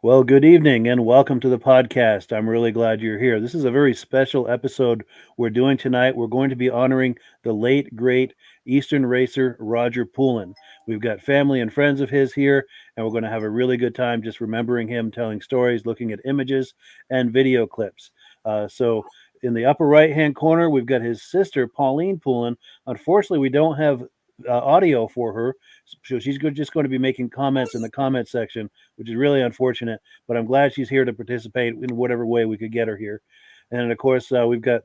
Well, good evening and welcome to the podcast. I'm really glad you're here. This is a very special episode we're doing tonight. We're going to be honoring the late, great Eastern racer Roger Poulin. We've got family and friends of his here, and we're going to have a really good time just remembering him, telling stories, looking at images and video clips. So, in the upper right hand corner, we've got his sister, Pauline Poulin. Unfortunately, we don't have audio for her, so she's just going to be making comments in the comment section, which is really unfortunate. But I'm glad she's here to participate in whatever way we could get her here. And of course, we've got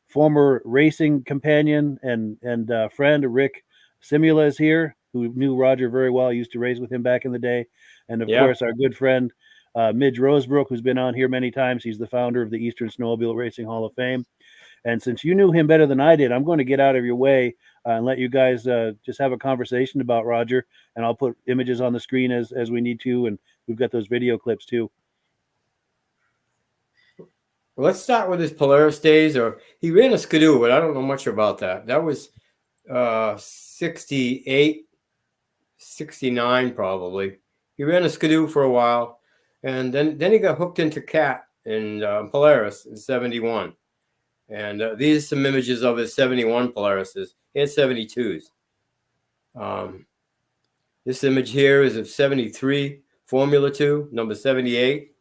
former racing companion and friend Rick Simula is here, who knew Roger very well. Used to race with him back in the day. And of Yeah. course, our good friend Midge Rosebrook, who's been on here many times. He's the founder of the Eastern Snowmobile Racing Hall of Fame. And since you knew him better than I did, I'm going to get out of your way and let you guys just have a conversation about Roger. And I'll put images on the screen as we need to. And we've got those video clips too. Well, let's start with his Polaris days. Or he ran a Skidoo, but I don't know much about that. That was 68, 69 probably. He ran a Skidoo for a while, and then he got hooked into Cat in Polaris in 71. And these are some images of his 71 Polarises. He had 72s. This image here is of 73 Formula 2, number 78.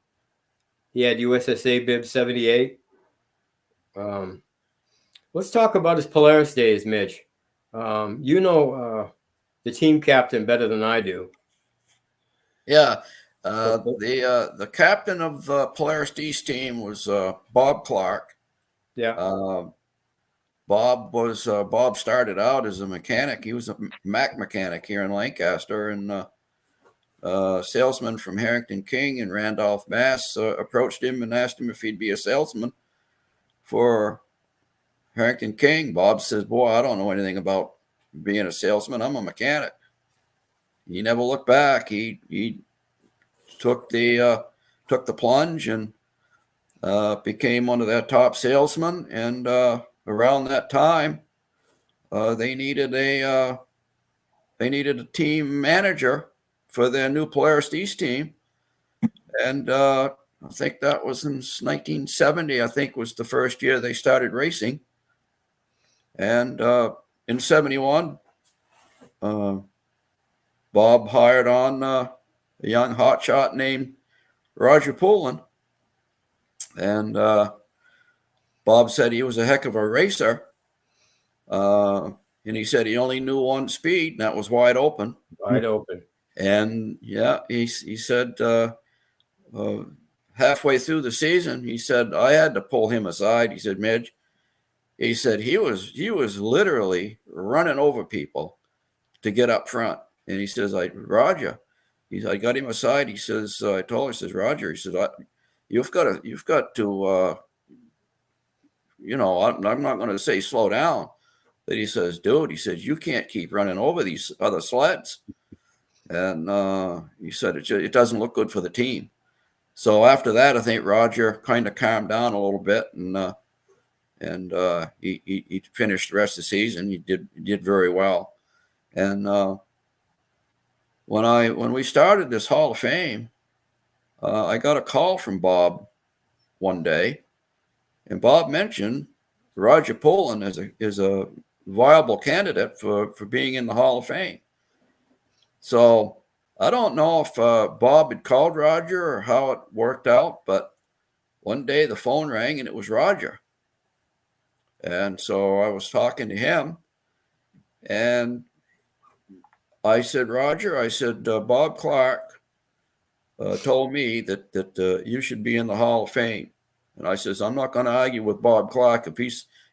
He had USSA bib 78. Let's talk about his Polaris days, Midge. You know the team captain better than I do. Yeah. The captain of the Polaris East team was Bob Clark. Yeah. Bob started out as a mechanic. He was a Mac mechanic here in Lancaster, and salesman from Harrington King in Randolph, Mass. Approached him and asked him if he'd be a salesman for Harrington King. Bob says, "Boy, I don't know anything about being a salesman. I'm a mechanic." He never looked back. He took the plunge and became one of their top salesmen. And around that time, they needed a team manager for their new Polaris East team. And I think that was in 1970, I think was the first year they started racing. And in 71, Bob hired on a young hotshot named Roger Poulin. And Bob said he was a heck of a racer. And he said he only knew one speed, and that was wide open. Wide open. And yeah, he said halfway through the season, he said, I had to pull him aside. He said, Midge, he said he was literally running over people to get up front. And he says, Roger, I got him aside. He says, I told him, he says, Roger, he says, you've got to, I'm not going to say slow down. But he says, dude, he says, you can't keep running over these other sleds. And he said, it doesn't look good for the team. So after that, I think Roger kind of calmed down a little bit, and he finished the rest of the season. He did very well. And when we started this Hall of Fame, I got a call from Bob one day, and Bob mentioned Roger Poulin as a viable candidate for being in the Hall of Fame. So I don't know if Bob had called Roger or how it worked out, but one day the phone rang and it was Roger. And so I was talking to him, and I said, Roger, I said, Bob Clark told me that you should be in the Hall of Fame. And I says, I'm not going to argue with Bob Clark.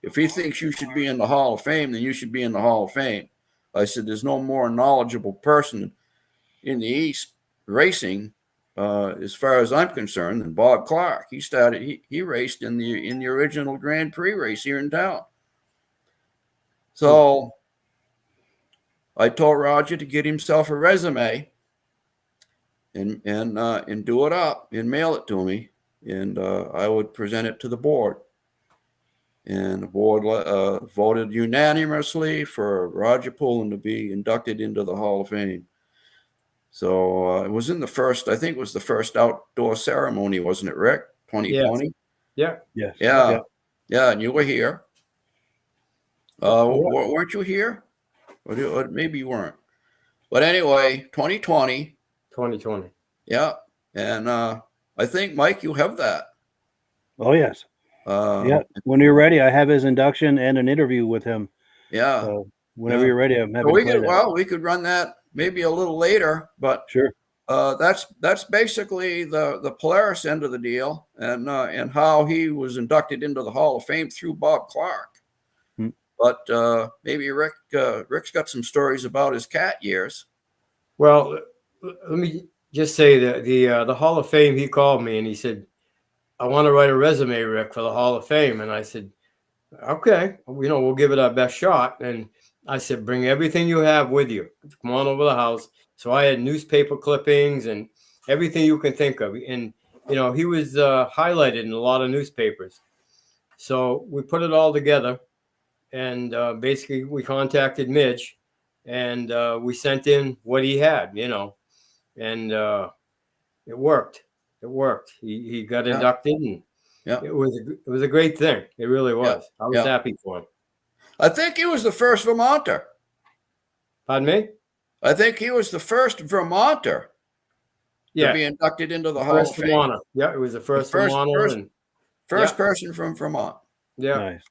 If he thinks you should be in the Hall of Fame, then you should be in the Hall of Fame. I said, there's no more knowledgeable person in the East racing, as far as I'm concerned, than Bob Clark. He raced in the original Grand Prix race here in town. So I told Roger to get himself a resume and do it up and mail it to me, and I would present it to the board. And the board voted unanimously for Roger Poulin to be inducted into the Hall of Fame. So it was in the first, I think it was the first outdoor ceremony, wasn't it, Rick? 2020? Yeah. Yes. Yeah. Yeah. Yeah, and you were here. Weren't you here? Or maybe you weren't. But anyway, 2020. 2020. Yeah. And I think, Mike, you have that. Oh, yes. Yeah. When you're ready, I have his induction and an interview with him. Yeah. So whenever you're ready, I'm happy So to play that. we could run that maybe a little later, but Sure. that's basically the Polaris end of the deal, and how he was inducted into the Hall of Fame through Bob Clark. But maybe Rick's got some stories about his cat years. Well, let me just say that the Hall of Fame, he called me and he said, I want to write a resume, Rick, for the Hall of Fame. And I said, okay, we'll give it our best shot. And I said, bring everything you have with you. Come on over the house. So I had newspaper clippings and everything you can think of. And, he was highlighted in a lot of newspapers. So we put it all together. And basically we contacted Midge and we sent in what he had, and it worked. It worked. He got inducted, and it was a great thing. It really was. I was happy for him. I think he was the first Vermonter. Pardon me? I think he was the first Vermonter to be inducted into the Hall of Fame. Vermonter. Yeah, it was the first Vermonter. First person from Vermont. Yeah. Nice.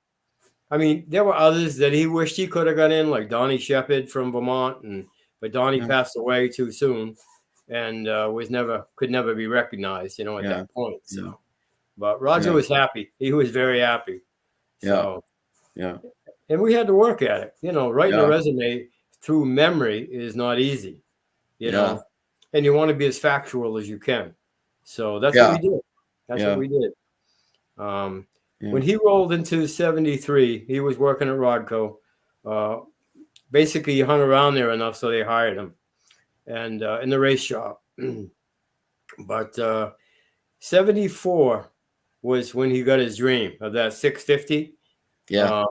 I mean, there were others that he wished he could have got in, like Donnie Shepard from Vermont, but Donnie passed away too soon, and could never be recognized, at that point. So, but Roger was happy. He was very happy. So, and we had to work at it. Writing a resume through memory is not easy. And you want to be as factual as you can. So that's what we did. That's what we did. When he rolled into 73, he was working at Rodco. Basically, he hung around there enough so they hired him, and in the race shop. But 74 was when he got his dream of that 650. Yeah.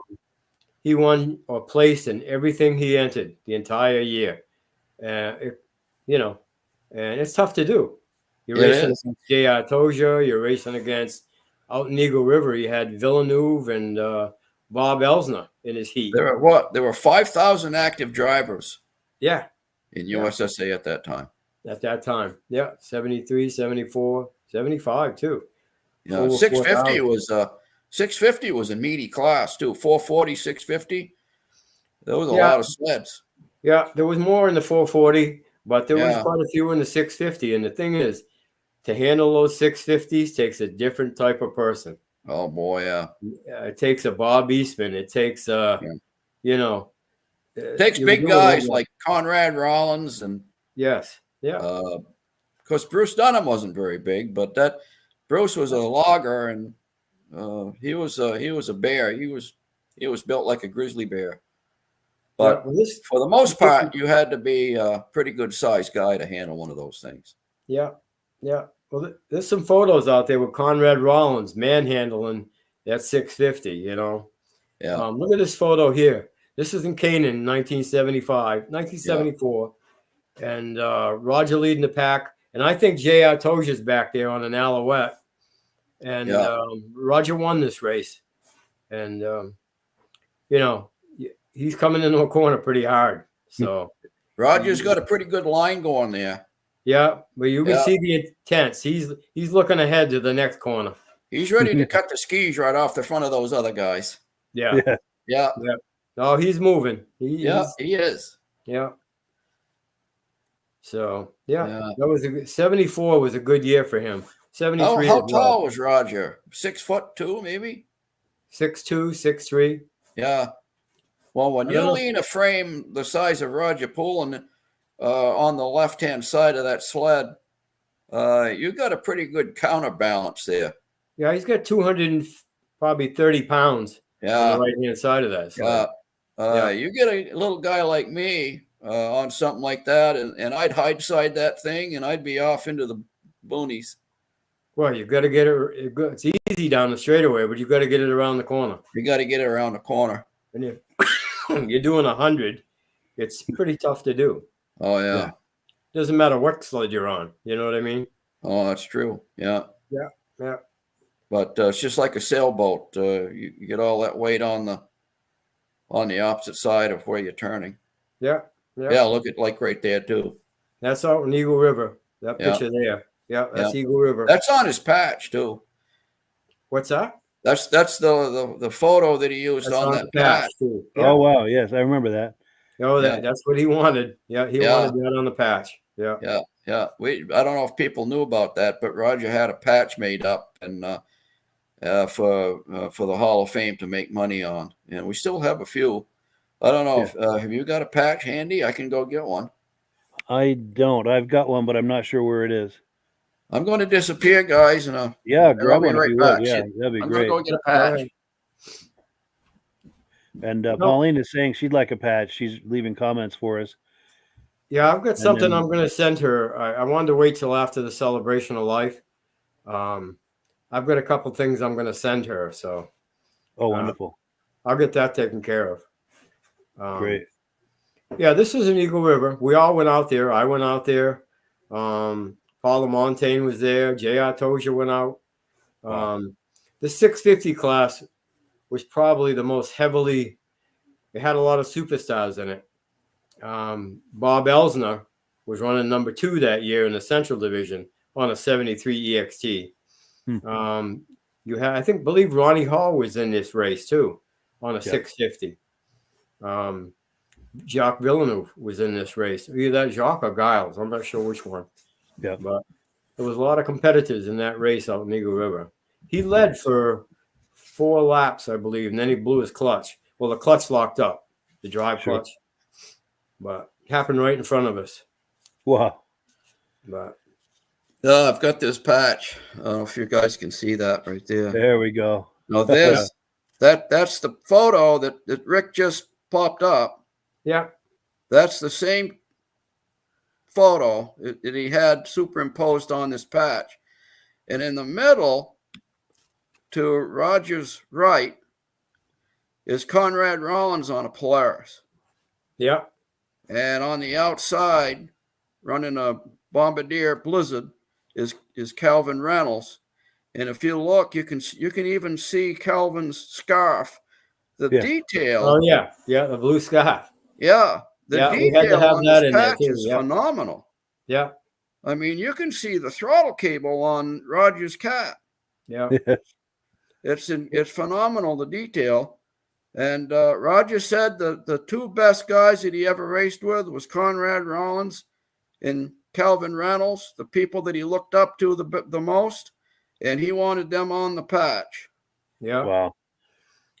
He won or placed in everything he entered the entire year. And it's tough to do. You're racing against J.R. Tozier. You're racing against out in Eagle River. You had Villeneuve and Bob Elsner in his heat. There were 5,000 active drivers. Yeah. In USSA at that time. At that time. Yeah. 73, 74, 75 too. Yeah. 650 was a meaty class too. 440, 650. There was a lot of sleds. Yeah. There was more in the 440, but there was quite a few in the 650. And the thing is, to handle those 650s takes a different type of person. Oh boy, yeah. It takes a Bob Eastman. It takes it takes big guys like Conrad Rollins and because Bruce Dunham wasn't very big, but that Bruce was a logger and he was a bear. He was built like a grizzly bear. But for the most part, you had to be a pretty good sized guy to handle one of those things. Yeah, yeah. Well, there's some photos out there with Conrad Rollins manhandling that 650, Yeah. Look at this photo here. This is in Canaan, 1974. And Roger leading the pack. And I think J.R. Tozier's back there on an Alouette. And Roger won this race. And, he's coming into a corner pretty hard. So Roger's got a pretty good line going there. Yeah, but you can see the intense. He's looking ahead to the next corner. He's ready to cut the skis right off the front of those other guys. Yeah. No, he's moving. He is. Yeah. So that was 74 was a good year for him. 73. How tall was Roger? 6'2", maybe. 6'2", 6'3". Yeah. Well, when you lean a frame the size of Roger Poulin on the left-hand side of that sled, you got a pretty good counterbalance there. Yeah, he's got 230 pounds on the right-hand side of that sled. You get a little guy like me on something like that, and I'd hide side that thing, and I'd be off into the boonies. Well, you've got to get it. It's easy down the straightaway, but you've got to get it around the corner. You got to get it around the corner. And you're doing 100. It's pretty tough to do. Oh, yeah. Doesn't matter what sled you're on. You know what I mean? Oh, that's true. Yeah. Yeah. Yeah. But it's just like a sailboat. You get all that weight on the opposite side of where you're turning. Yeah. Yeah. Yeah, look at like right there too. That's out in Eagle River. That Yeah. picture there. Yeah, that's Yeah. Eagle River. That's on his patch too. What's that? That's the photo that he used That's on on that the patch patch. too. Yeah. Oh wow, yes, I remember that. Oh, Yeah. that's what he wanted. Yeah, he Yeah. wanted that on the patch. Yeah. Yeah, yeah. I don't know if people knew about that, but Roger had a patch made up and for the Hall of Fame to make money on, and we still have a few. I don't know if have you got a patch handy? I can go get one. I don't. I've got one, but I'm not sure where it is. I'm going to disappear, guys, and Yeah, I'll grab be one if right you back. would. Yeah, that'd be I'm going great. to go get a All patch. right. And No. Pauline is saying she'd like a patch. She's leaving comments for us. Yeah, I've got something then- I'm going to send her. I wanted to wait till after the celebration of life. I've got a couple things I'm going to send her, so Oh, wonderful. I'll get that taken care of. Great. Yeah, this is in Eagle River. We all went out there. I went out there. Paula Montaigne was there. J.R. Tozier went out. Wow. The 650 class was probably the most heavily. It had a lot of superstars in it. Bob Elsner was running number 2 that year in the Central Division on a 73 EXT. You had, I believe Ronnie Hall was in this race too on a 650. Jacques Villeneuve was in this race. Either that Jacques or Giles. I'm not sure which one. Yeah. But there was a lot of competitors in that race out in Eagle River. He led for 4 laps, I believe, and then he blew his clutch. Well, the clutch locked up, the drive clutch. But it happened right in front of us. Wow. But I've got this patch. I don't know if you guys can see that right there. There we go. Now this, that's the photo that Rick just popped up. yeah, That's the same photo that he had superimposed on this patch. And in the middle, to Roger's right, is Conrad Rollins on a Polaris. yeah, And on the outside, running a Bombardier Blizzard, is Calvin Reynolds. And if you look, you can even see Calvin's scarf. The detail. Oh yeah, the blue scarf. Yeah, the we had to detail have on that this in there patch too. is Yeah, phenomenal. yeah, I mean, you can see the throttle cable on Roger's cat. yeah. It's phenomenal, the detail. And Roger said the 2 best guys that he ever raced with was Conrad Rollins and Calvin Reynolds, the people that he looked up to the most, and he wanted them on the patch. Yeah. Wow.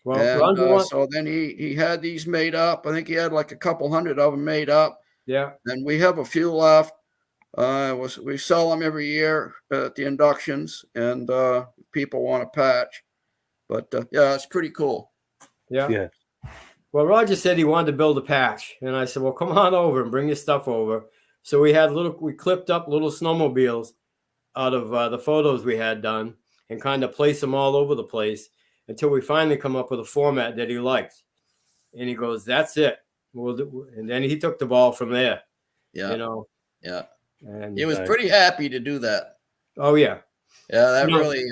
Well, And so then he had these made up. I think he had like a couple hundred of them made up. yeah. And we have a few left. We sell them every year at the inductions, and people want a patch. But yeah, it's pretty cool. Yeah. Yeah. Well, Roger said he wanted to build a patch, and I said, "Well, come on over and bring your stuff over." So we clipped up little snowmobiles out of the photos we had done, and kind of placed them all over the place until we finally come up with a format that he liked. And he goes, "That's it." And then he took the ball from there. Yeah. You know. Yeah. And He was pretty happy to do that. oh yeah. Yeah, that really.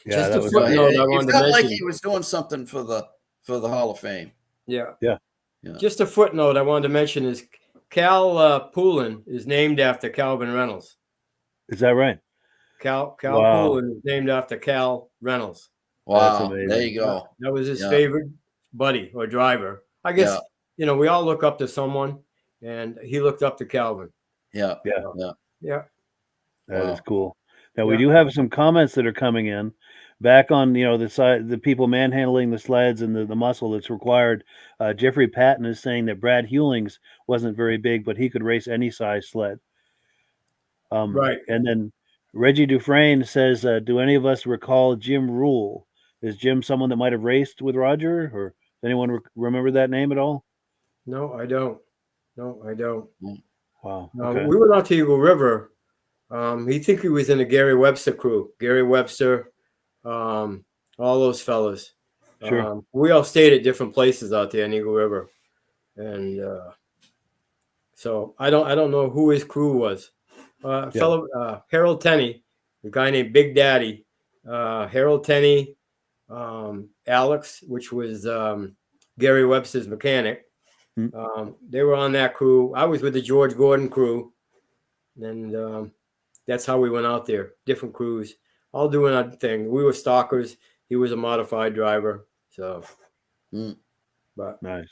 Just that a was footnote It I wanted to felt like mention. he was doing something for the Hall of Fame. Yeah. Yeah. Just a footnote I wanted to mention is Cal Poulin is named after Calvin Reynolds. Is that right? Cal Wow. Poulin is named after Cal Reynolds. Wow, amazing. there you go. That was his favorite buddy or driver. I guess, we all look up to someone, and he looked up to Calvin. Yeah. That is cool. Now we do have some comments that are coming in back on, the side, the people manhandling the sleds and the muscle that's required. Jeffrey Patton is saying that Brad Hewlings wasn't very big, but he could race any size sled. Right. And then Reggie Dufresne says, do any of us recall Jim Rule? Is Jim someone that might have raced with Roger, or does anyone remember that name at all? No, I don't. Wow. Okay. We went out to Eagle River. He think he was in the Gary Webster crew. Gary Webster, all those fellas. Sure. We all stayed at different places out there in Eagle River, and So I don't know who his crew was. Fellow Harold Tenney, a guy named Big Daddy, Harold Tenney, Alex, which was Gary Webster's mechanic. They were on that crew. I was with the George Gordon crew, and that's how we went out there. Different crews, all doing our thing. We were stalkers. He was a modified driver. So, but Nice.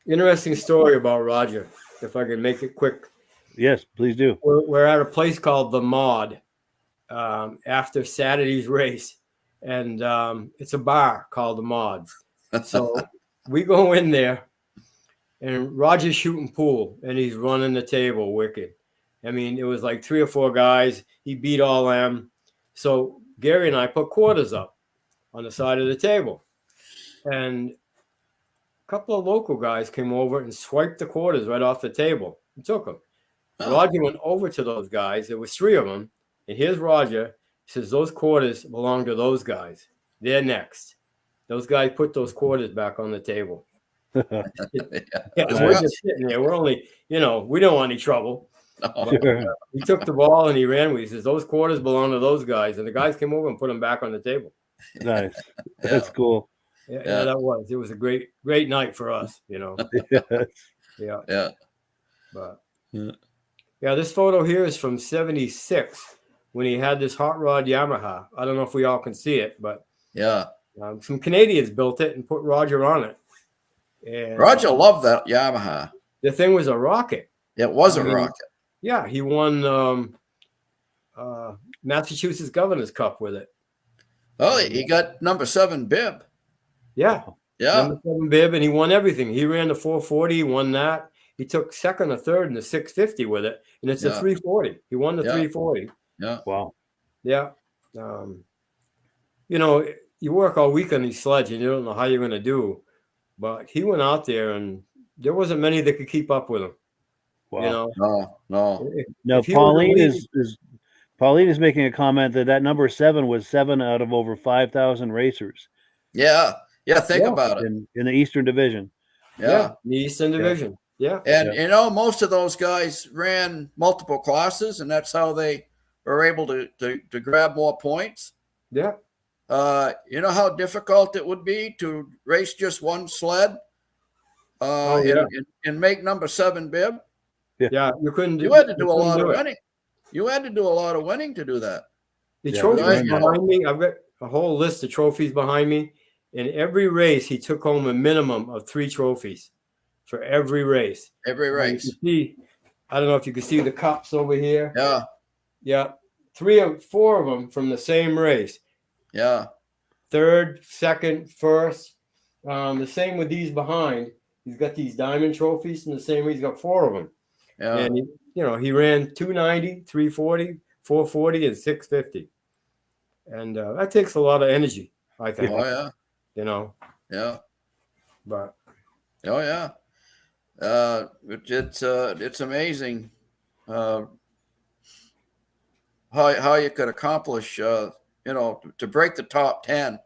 Interesting story about Roger, if I can make it quick. Yes, please do. We're at a place called The Mod after Saturday's race, and it's a bar called The Mod. So we go in there, and Roger's shooting pool, and he's running the table wicked. I mean, it was like 3 or 4 guys. He beat all them. So Gary and I put quarters up on the side of the table, and a couple of local guys came over and swiped the quarters right off the table and took them. Roger went over to those guys. There was 3 of them. And here's Roger. He says, those quarters belong to those guys. They're next. Those guys put those quarters back on the table. We're just sitting there. We're only, we don't want any trouble. Sure. He took the ball and he ran with it. He says, those quarters belong to those guys. And the guys came over and put them back on the table. Nice. That's cool. Yeah, that was. It was a great night for us, Yes. Yeah. But this photo here is from '76 when he had this hot rod Yamaha. I don't know if we all can see it, but some Canadians built it and put Roger on it. And Roger loved that Yamaha. The thing was a rocket. It was a rocket. Yeah, he won Massachusetts Governor's Cup with it. Oh, he got number 7 bib. Yeah. Yeah. Number 7 bib, and he won everything. He ran the 440, he won that. He took second or third in the 650 with it, and it's a 340. He won the 340. Yeah. Wow. Yeah. You work all week on these sleds, and you don't know how you're going to do. But he went out there, and there wasn't many that could keep up with him. Wow. No. Now, Pauline is making a comment that number 7 was 7 out of over 5,000 racers. Yeah. Think about it. In the Eastern Division. Yeah. The Eastern Division. Yeah. And most of those guys ran multiple classes, and that's how they were able to grab more points. Yeah. You know how difficult it would be to race just one sled and make number 7 bib? Yeah, you couldn't do. You had to do a lot of winning. You had to do a lot of winning to do that. The trophies behind me, I've got a whole list of trophies behind me. In every race, he took home a minimum of 3 trophies for every race. Every race. I don't know if you can see the cups over here. Yeah. Yeah. 3 or 4 of them from the same race. Yeah. 3rd, 2nd, 1st. The same with these behind. He's got these diamond trophies in the same way. He's got 4 of them. Yeah. And he ran 290, 340, 440, and 650. And that takes a lot of energy, I think. Oh yeah. Yeah. But it's amazing how you could accomplish to break the top 10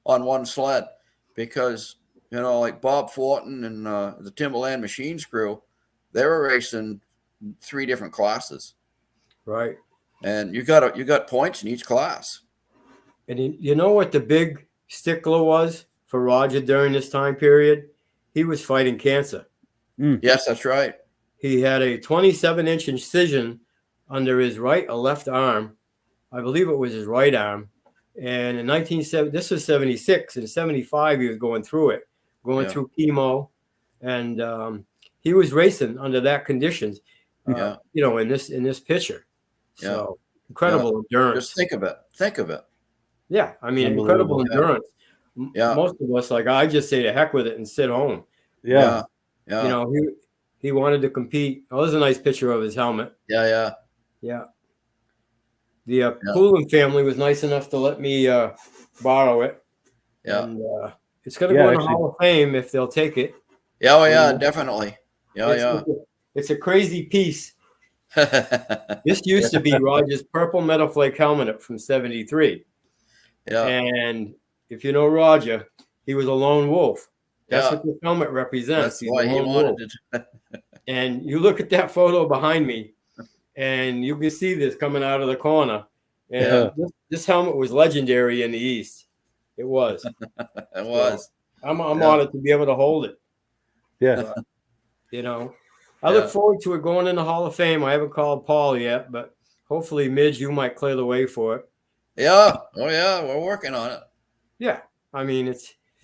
on one sled, because like Bob Fortin and the Timberland Machines crew, they were racing 3 different classes, right, and you got points in each class. And you know what the big stickler was for Roger during this time period? He was fighting cancer. Yes, that's right. He had a 27-inch incision under his right or left arm. I believe it was his right arm. And in 1970, this was 76. In 75, he was going through through chemo. And he was racing under that conditions, in this picture. So incredible endurance. Just think of it. Yeah, I mean, incredible endurance. Yeah. Most of us, like, I just say to heck with it and sit home. Yeah. He wanted to compete. Oh, there's a nice picture of his helmet. Yeah. The Poulin family was nice enough to let me borrow it. Yeah. And it's going to go in the Hall of Fame if they'll take it. Definitely. It's a crazy piece. This used to be Roger's purple metal flake helmet from '73. Yeah. And if you know Roger, he was a lone wolf. That's what the helmet represents. That's why he wanted it. And you look at that photo behind me, and you can see this coming out of the corner. And this helmet was legendary in the East. It was. It was. So I'm honored to be able to hold it. Yeah. But, you know, I look forward to it going in the Hall of Fame. I haven't called Paul yet, but hopefully, Midge, you might clear the way for it. Yeah. Oh, yeah. We're working on it. Yeah. I mean,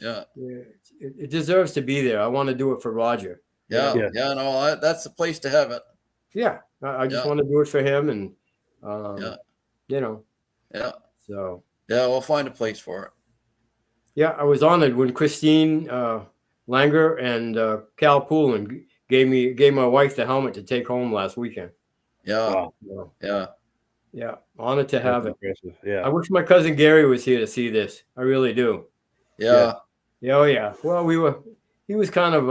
it deserves to be there. I want to do it for Roger. Yeah. Yeah. No, that's the place to have it. Yeah. I just want to do it for him. And, you know. Yeah. So. Yeah, we'll find a place for it. Yeah, I was honored when Christine Langer and Cal Poulin gave my wife the helmet to take home last weekend. Yeah. Wow. So, yeah. Honored to have it. Impressive. Yeah. I wish my cousin Gary was here to see this. I really do. Yeah. Oh yeah. Well, he was kind of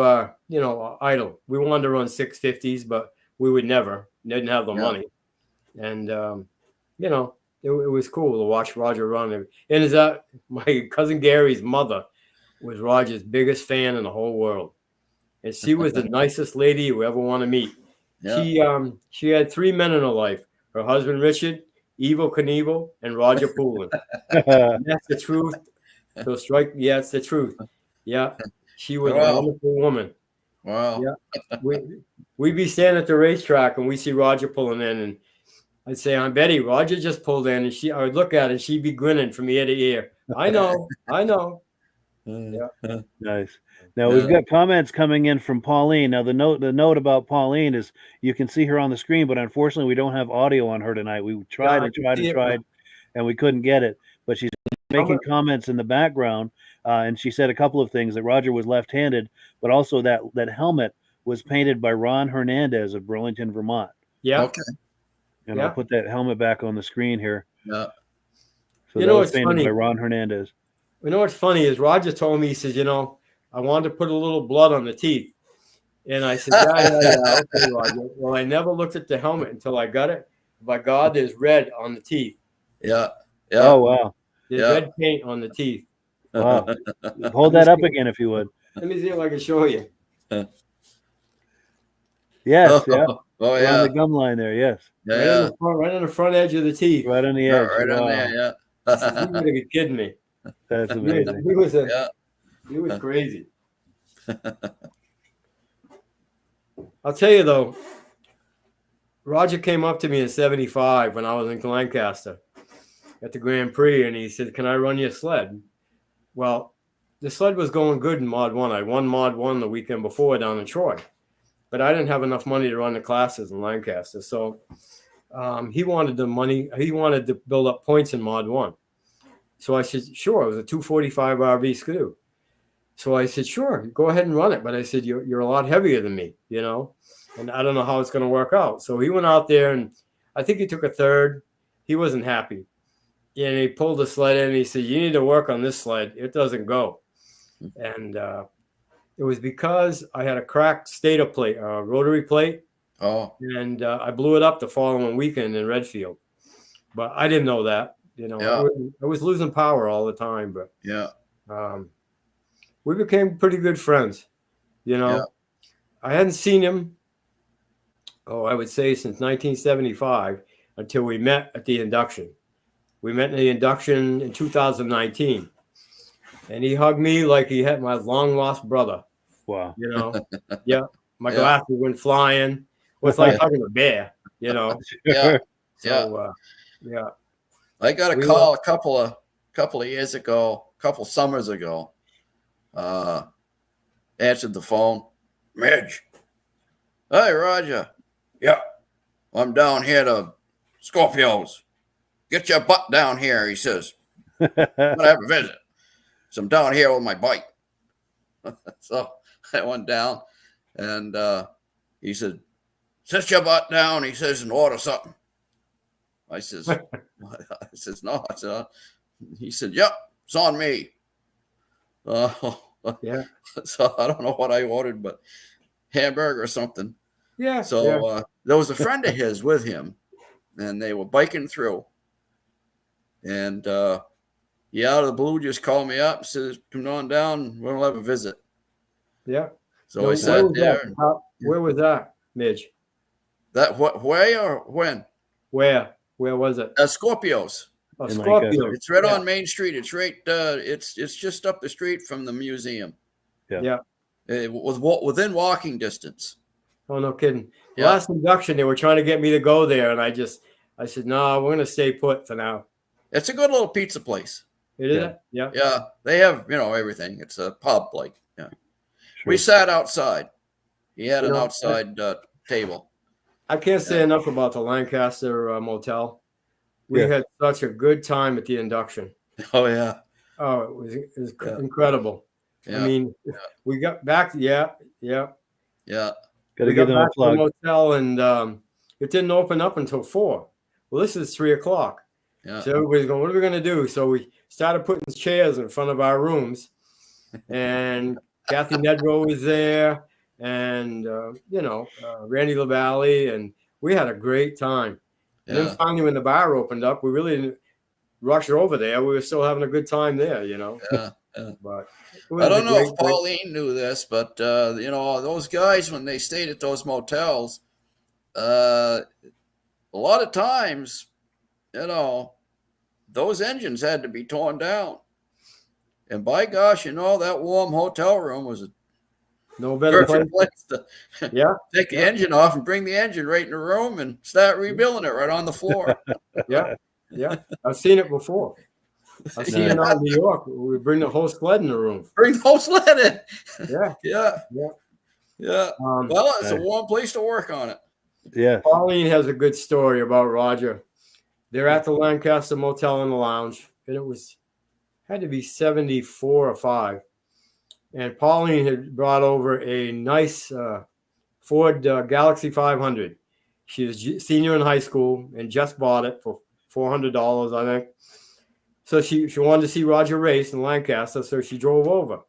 idle. We wanted to run 650s, but we would never. Didn't have the money. And it was cool to watch Roger run. And my cousin Gary's mother was Roger's biggest fan in the whole world. And she was the nicest lady you ever want to meet. Yeah. She had 3 men in her life: her husband Richard, Evel Knievel, and Roger Poulin. That's the truth. So it's the truth. Yeah. She was a wonderful woman. Wow. Yeah. We'd be standing at the racetrack and we see Roger pulling in, and I'd say, "Aunt Betty, Roger just pulled in," and I would look at her, and she'd be grinning from ear to ear. I know. Yeah. Nice. Now we've got comments coming in from Pauline. Now the note about Pauline is you can see her on the screen, but unfortunately we don't have audio on her tonight. We tried and we couldn't get it. But she's making comments in the background, and she said a couple of things: that Roger was left-handed, but also that helmet was painted by Ron Hernandez of Burlington, Vermont. Yeah. Okay. And I'll put that helmet back on the screen here. Yeah. So that was painted by Ron Hernandez. You know what's funny is Roger told me, he says, I wanted to put a little blood on the teeth. And I said, yeah, okay, Roger. Well, I never looked at the helmet until I got it. By God, there's red on the teeth. Yeah. Oh, wow. There's red paint on the teeth. Wow. Hold that up again if you would. Let me see if I can show you. Yes, yeah. Oh, yeah. On the gum line there, yes. Yeah. Right on the front edge of the teeth. Right on the edge. Right on there, yeah. You gotta be kidding me. That's amazing. He was crazy. I'll tell you though, Roger came up to me in '75 when I was in Lancaster at the Grand Prix, and he said, "Can I run your sled?" Well, the sled was going good in Mod 1. I won Mod 1 the weekend before down in Troy, but I didn't have enough money to run the classes in Lancaster. So he wanted the money. He wanted to build up points in Mod 1. So I said, sure. It was a 245 RV Skidoo. So I said, sure, go ahead and run it. But I said, you're a lot heavier than me, and I don't know how it's going to work out. So he went out there, and I think he took a third. He wasn't happy. And he pulled the sled in, and he said, you need to work on this sled. It doesn't go. And it was because I had a cracked stator plate, rotary plate. Oh. And I blew it up the following weekend in Redfield. But I didn't know that. I was losing power all the time. But we became pretty good friends. I hadn't seen him, I would say since 1975 until we met at the induction. We met in the induction in 2019. And he hugged me like he had my long-lost brother. Wow. My glasses went flying. Well, it's like hugging a bear, Yeah. So, I got a call a couple of years ago, couple summers ago. Answered the phone. Midge. Hey, Roger. Yeah. I'm down here to Scorpios. Get your butt down here, he says. I'm gonna have a visit. So I'm down here with my bike. So I went down, and he said, sit your butt down, he says, and order something. I says, no. I said, he said, yep, it's on me. Yeah. So I don't know what I ordered, but hamburger or something. Yeah. So there was a friend of his with him, and they were biking through. And he out of the blue just called me up and says, come on down, we'll have a visit. Yeah. So I sat there. Where was that? Midge? That where or when? Where was it? Scorpios. Oh, In Scorpio. It's right Yeah. on Main Street. It's right. It's just up the street from the museum. Yeah. Within walking distance. Oh, no kidding. Yeah. Last induction, they were trying to get me to go there, and I said, no, we're gonna stay put for now. It's a good little pizza place. It is. Yeah. Yeah. Yeah, they have everything. It's a pub, like yeah. Sure. We sat outside. He had You an know, outside table. I can't say enough about the Lancaster Motel. We Yes. had such a good time at the induction. Oh yeah, Oh, it was Yeah. incredible. yeah, I mean, we got back. Yeah. yeah. Got to We give got them a back to the plug. motel, and it didn't open up until 4. Well, this is 3:00. Yeah. So everybody's going, what are we going to do? So we started putting chairs in front of our rooms, and Kathy Nedrow was there, and Randy LaValle, and we had a great time. And then finally, when the bar opened up, we really didn't rush over there. We were still having a good time there, Yeah. But I don't know if Pauline knew this, but those guys, when they stayed at those motels, a lot of times, those engines had to be torn down. And by gosh, that warm hotel room was a no better perfect place to take the Yeah. engine off and bring the engine right in the room and start rebuilding it right on the floor. Yeah. I've seen it before. I've seen it out in New York. We bring the whole sled in the room. Bring the whole sled in. Yeah. Yeah. Well, it's a warm place to work on it. Yeah. Pauline has a good story about Roger. They're at the Lancaster Motel in the lounge, and it had to be 74 or 5. And Pauline had brought over a nice Ford Galaxy 500. She was senior in high school and just bought it for $400, I think. So she wanted to see Roger race in Lancaster, so she drove over.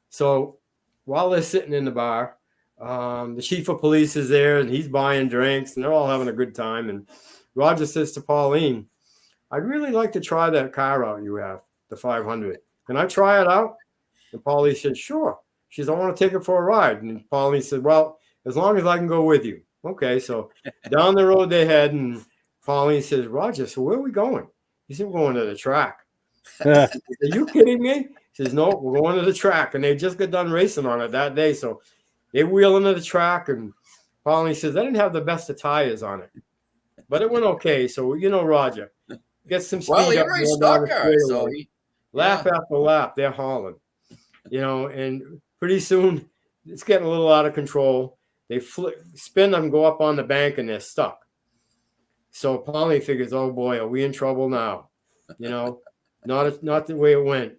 So while they're sitting in the bar, the chief of police is there, and he's buying drinks, and they're all having a good time. And Roger says to Pauline, I'd really like to try that car out you have, the 500. Can I try it out? And Pauline said, sure. She said, I want to take it for a ride. And Pauline said, well, as long as I can go with you. Okay, so down the road they head, and Pauline says, Roger, so where are we going? He said, we're going to the track. Are you kidding me? He says, no, we're going to the track. And they just got done racing on it that day. So they wheel into the track, and Pauline says, I didn't have the best of tires on it, but it went okay. So, Roger, get some speed. Well, he up raced stock cars, so lap after lap, they're hauling, and pretty soon it's getting a little out of control. They spin them, go up on the bank, and they're stuck. So Pauline figures, oh boy, are we in trouble now? Not the way it went.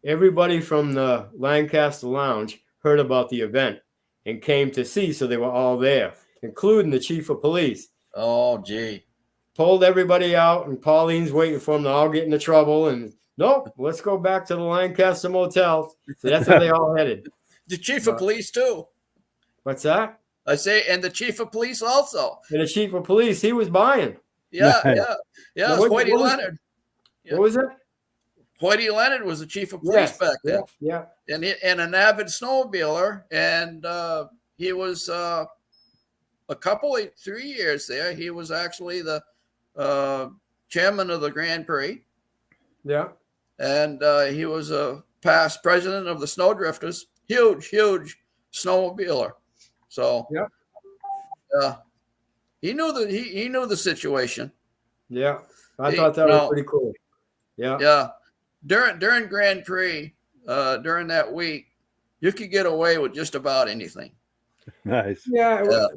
Everybody from the Lancaster Lounge heard about the event and came to see, so they were all there, including the chief of police. Oh, gee. Pulled everybody out, and Pauline's waiting for them to all get into trouble. And nope, let's go back to the Lancaster Motel. So that's how they all headed. The chief of police, too. What's that? I say, and the chief of police also. And the chief of police, he was buying. Yeah. It was Whitey Leonard. What was it? Whitey Leonard was the chief of police back then. Yeah. And an avid snowmobiler. And he was 3 years there. He was actually the chairman of the Grand Prix. Yeah. And he was a past president of the Snowdrifters. Huge snowmobiler. So he knew the situation. Yeah. I thought that was pretty cool. Yeah. Yeah. During Grand Prix, during that week, you could get away with just about anything. Nice. Yeah. The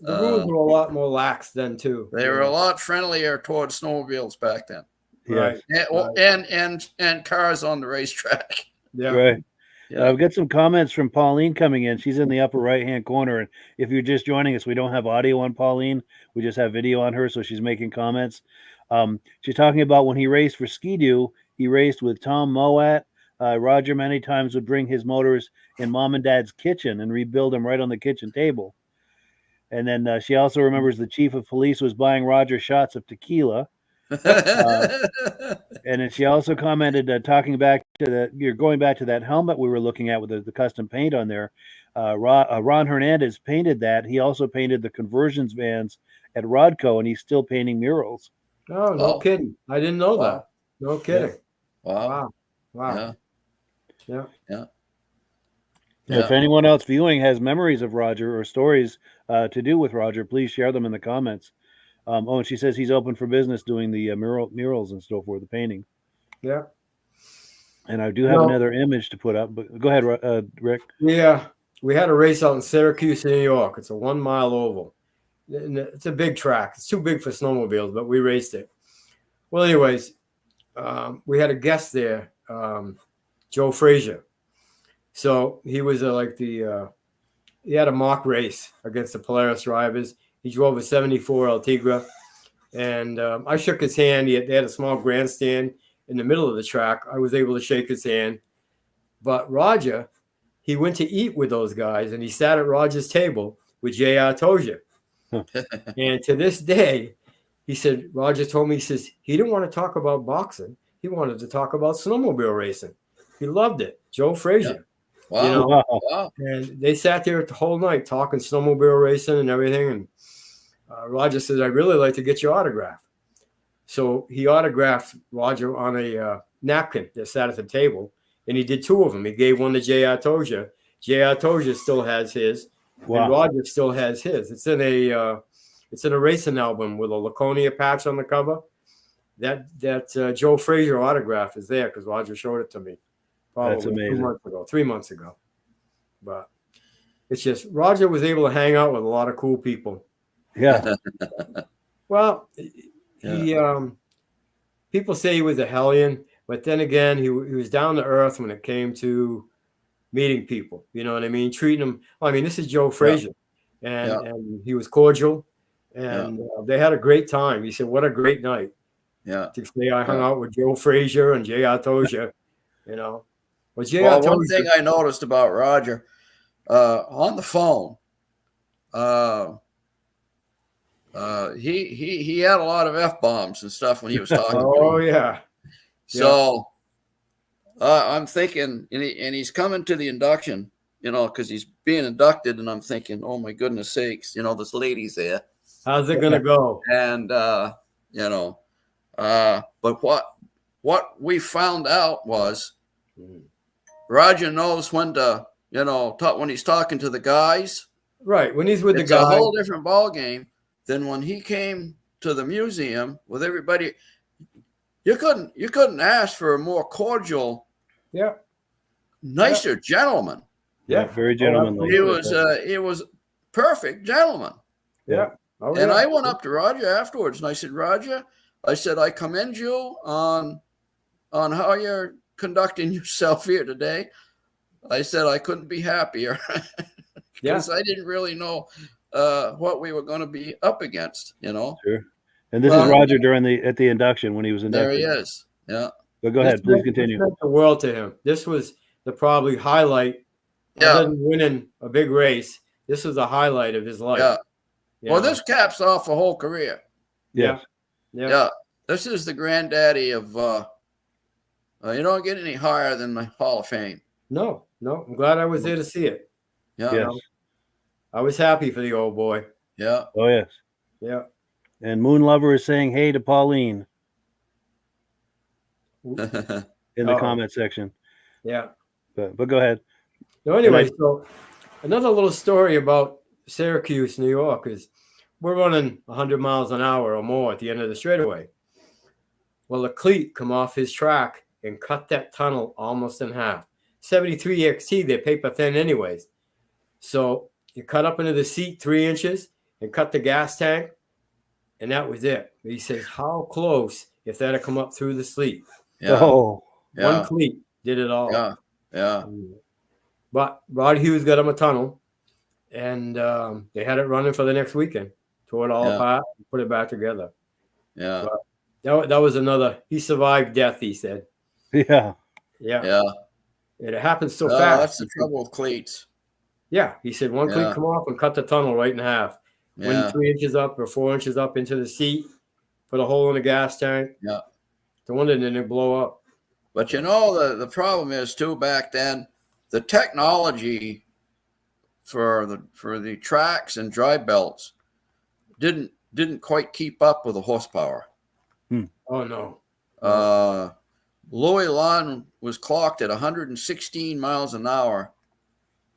rules were a lot more lax then too. They were a lot friendlier towards snowmobiles back then. Yes. Right. And cars on the racetrack. Yeah. Right. Yeah. I've got some comments from Pauline coming in. She's in the upper right-hand corner. And if you're just joining us, we don't have audio on Pauline. We just have video on her. So she's making comments. She's talking about when he raced for Ski-Doo, he raced with Tom Mowat. Roger many times would bring his motors in mom and dad's kitchen and rebuild them right on the kitchen table. And then she also remembers the chief of police was buying Roger shots of tequila. And then she also commented, talking back to you're going back to that helmet we were looking at with the custom paint on there. Ron Hernandez painted that. He also painted the conversions vans at Rodco, and he's still painting murals. Oh, no Oh. kidding. I didn't know Wow. that. No kidding. Wow. Wow. Wow. Yeah. Yeah. Yeah. If anyone else viewing has memories of Roger or stories to do with Roger, please share them in the comments. And she says he's open for business doing the murals and so forth, the painting. Yeah. And I do have another image to put up, but go ahead, Rick. Yeah. We had a race out in Syracuse, New York. It's a 1 mile oval. It's a big track. It's too big for snowmobiles, but we raced it. Well, anyways, we had a guest there, Joe Frazier. So he was he had a mock race against the Polaris drivers. He drove a 74 Altigra, and I shook his hand. They had a small grandstand in the middle of the track. I was able to shake his hand. But Roger, he went to eat with those guys, and he sat at Roger's table with J.R. Tozier. And to this day, he said, Roger told me, he says, he didn't want to talk about boxing. He wanted to talk about snowmobile racing. He loved it. Joe Frazier. Yeah. Wow. You know, wow. And they sat there the whole night talking snowmobile racing and everything. And Roger said, I'd really like to get your autograph. So he autographed Roger on a napkin that sat at the table. And he did 2 of them. He gave one to J.R. Tozier. J.R. Tozier still has his. Wow. And Roger still has his. It's in a racing album with a Laconia patch on the cover. That Joe Frazier autograph is there because Roger showed it to me. Probably 3 months ago. But it's just Roger was able to hang out with a lot of cool people. Yeah. Well, he people say he was a hellion, but then again, he was down to earth when it came to meeting people. You know what I mean? Treating them. I mean, this is Joe Frazier, and he was cordial, and they had a great time. He said, "What a great night!" Yeah. To say I hung out with Joe Frazier and J.R. Tozier, you know. Well, one thing I noticed about Roger on the phone, he had a lot of F-bombs and stuff when he was talking. Oh yeah. So I'm thinking, and he's coming to the induction, you know, because he's being inducted, and I'm thinking, oh my goodness sakes, you know, this lady's there. How's it gonna go? And you know, but what we found out was Roger knows when to, you know, when he's talking to the guys. Right. When he's with the guys. It's a whole different ball game than when he came to the museum with everybody. You couldn't ask for a more cordial, nicer gentleman. Yeah, very gentlemanly. He was perfect gentleman. Yeah. And I went up to Roger afterwards and I said, Roger, I said, I commend you on how you're conducting yourself here today. I said I couldn't be happier because I didn't really know what we were going to be up against, you know. Sure. And this is Roger at the induction when he was inducted. There he is. Yeah. But go ahead, please continue. This meant the world to him. This was the probably highlight. Other than winning a big race, this was the highlight of his life. Yeah. Well, this caps off a whole career. Yeah. This is the granddaddy of. You don't get any higher than the Hall of Fame. No. I'm glad I was there to see it. Yeah. Yes. I was happy for the old boy. Yeah. Oh yes. Yeah. And Moon Lover is saying hey to Pauline in the comment section. Yeah. But go ahead. So anyway, so another little story about Syracuse, New York is we're running 100 miles an hour or more at the end of the straightaway. Well, a cleat come off his track and cut that tunnel almost in half. 73 XT, they're paper thin anyways. So you cut up into the seat 3 inches and cut the gas tank, and that was it. He says, how close if that had come up through the sleeve? Yeah. Oh. One cleat did it all. Yeah. But Rod Hughes got him a tunnel, and they had it running for the next weekend. Tore it all apart and put it back together. Yeah. But that was another. He survived death, he said. Yeah. It happened so fast. That's the trouble with cleats. Yeah, he said one cleat come off and cut the tunnel right in half. Went 3 inches up or 4 inches up into the seat, put a hole in the gas tank. Yeah. The one that didn't blow up. But you know, the problem is too, back then, the technology for the tracks and dry belts didn't quite keep up with the horsepower. Oh no. Louis Lawn was clocked at 116 miles an hour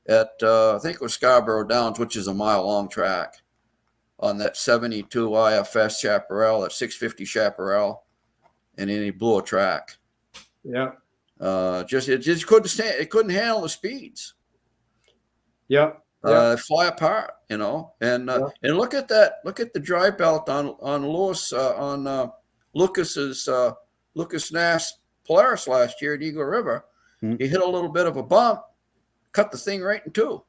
at I think it was Scarborough Downs, which is a mile-long track, on that 72 IFS Chaparral, that 650 Chaparral, and then he blew a track. Yeah. It just couldn't stand. It couldn't handle the speeds. Yeah. Yeah. Fly apart, and look at that. Look at the dry belt on Lewis Lucas Nass Polaris last year at Eagle River. He hit a little bit of a bump, cut the thing right in two.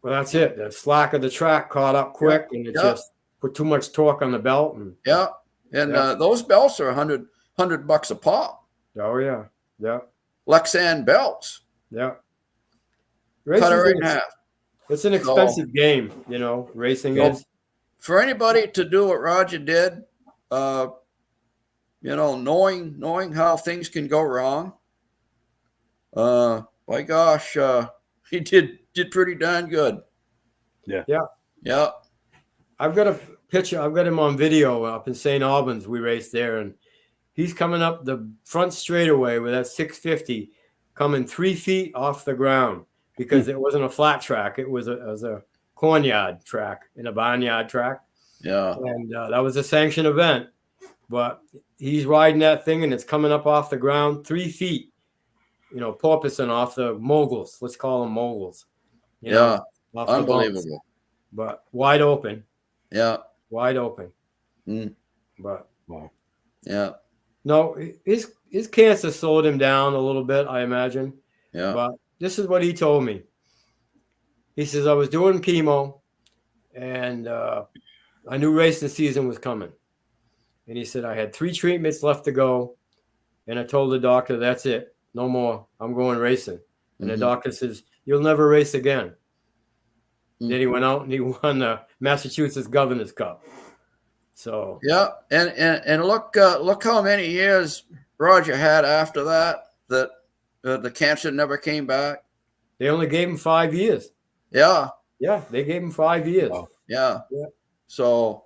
Well, that's it. The slack of the track caught up quick, and it just put too much torque on the belt. And those belts are $100 a pop. Oh yeah, yeah. Lexan belts. Yeah. Cut it right in half. It's an expensive game, racing is. For anybody to do what Roger did, knowing how things can go wrong, by gosh, he did pretty darn good. Yeah. Yeah. Yeah. I've got a picture. I've got him on video up in St. Albans. We raced there, and he's coming up the front straightaway with that 650 coming 3 feet off the ground, because it wasn't a flat track. It was a cornyard track and a barnyard track. Yeah. And that was a sanctioned event. But he's riding that thing, and it's coming up off the ground 3 feet, porpoising off the moguls. Let's call them moguls. Unbelievable. But wide open. Yeah. Wide open. But wow. Yeah. No, his cancer slowed him down a little bit, I imagine. Yeah. But this is what he told me. He says, I was doing chemo, and I knew racing season was coming. And he said, I had 3 treatments left to go. And I told the doctor, that's it. No more. I'm going racing. And the doctor says, you'll never race again. Then he went out and he won the Massachusetts Governor's Cup. So yeah, and look how many years Roger had after that the cancer never came back. They only gave him 5 years. Yeah. Yeah, they gave him 5 years. Wow. Yeah. Yeah. So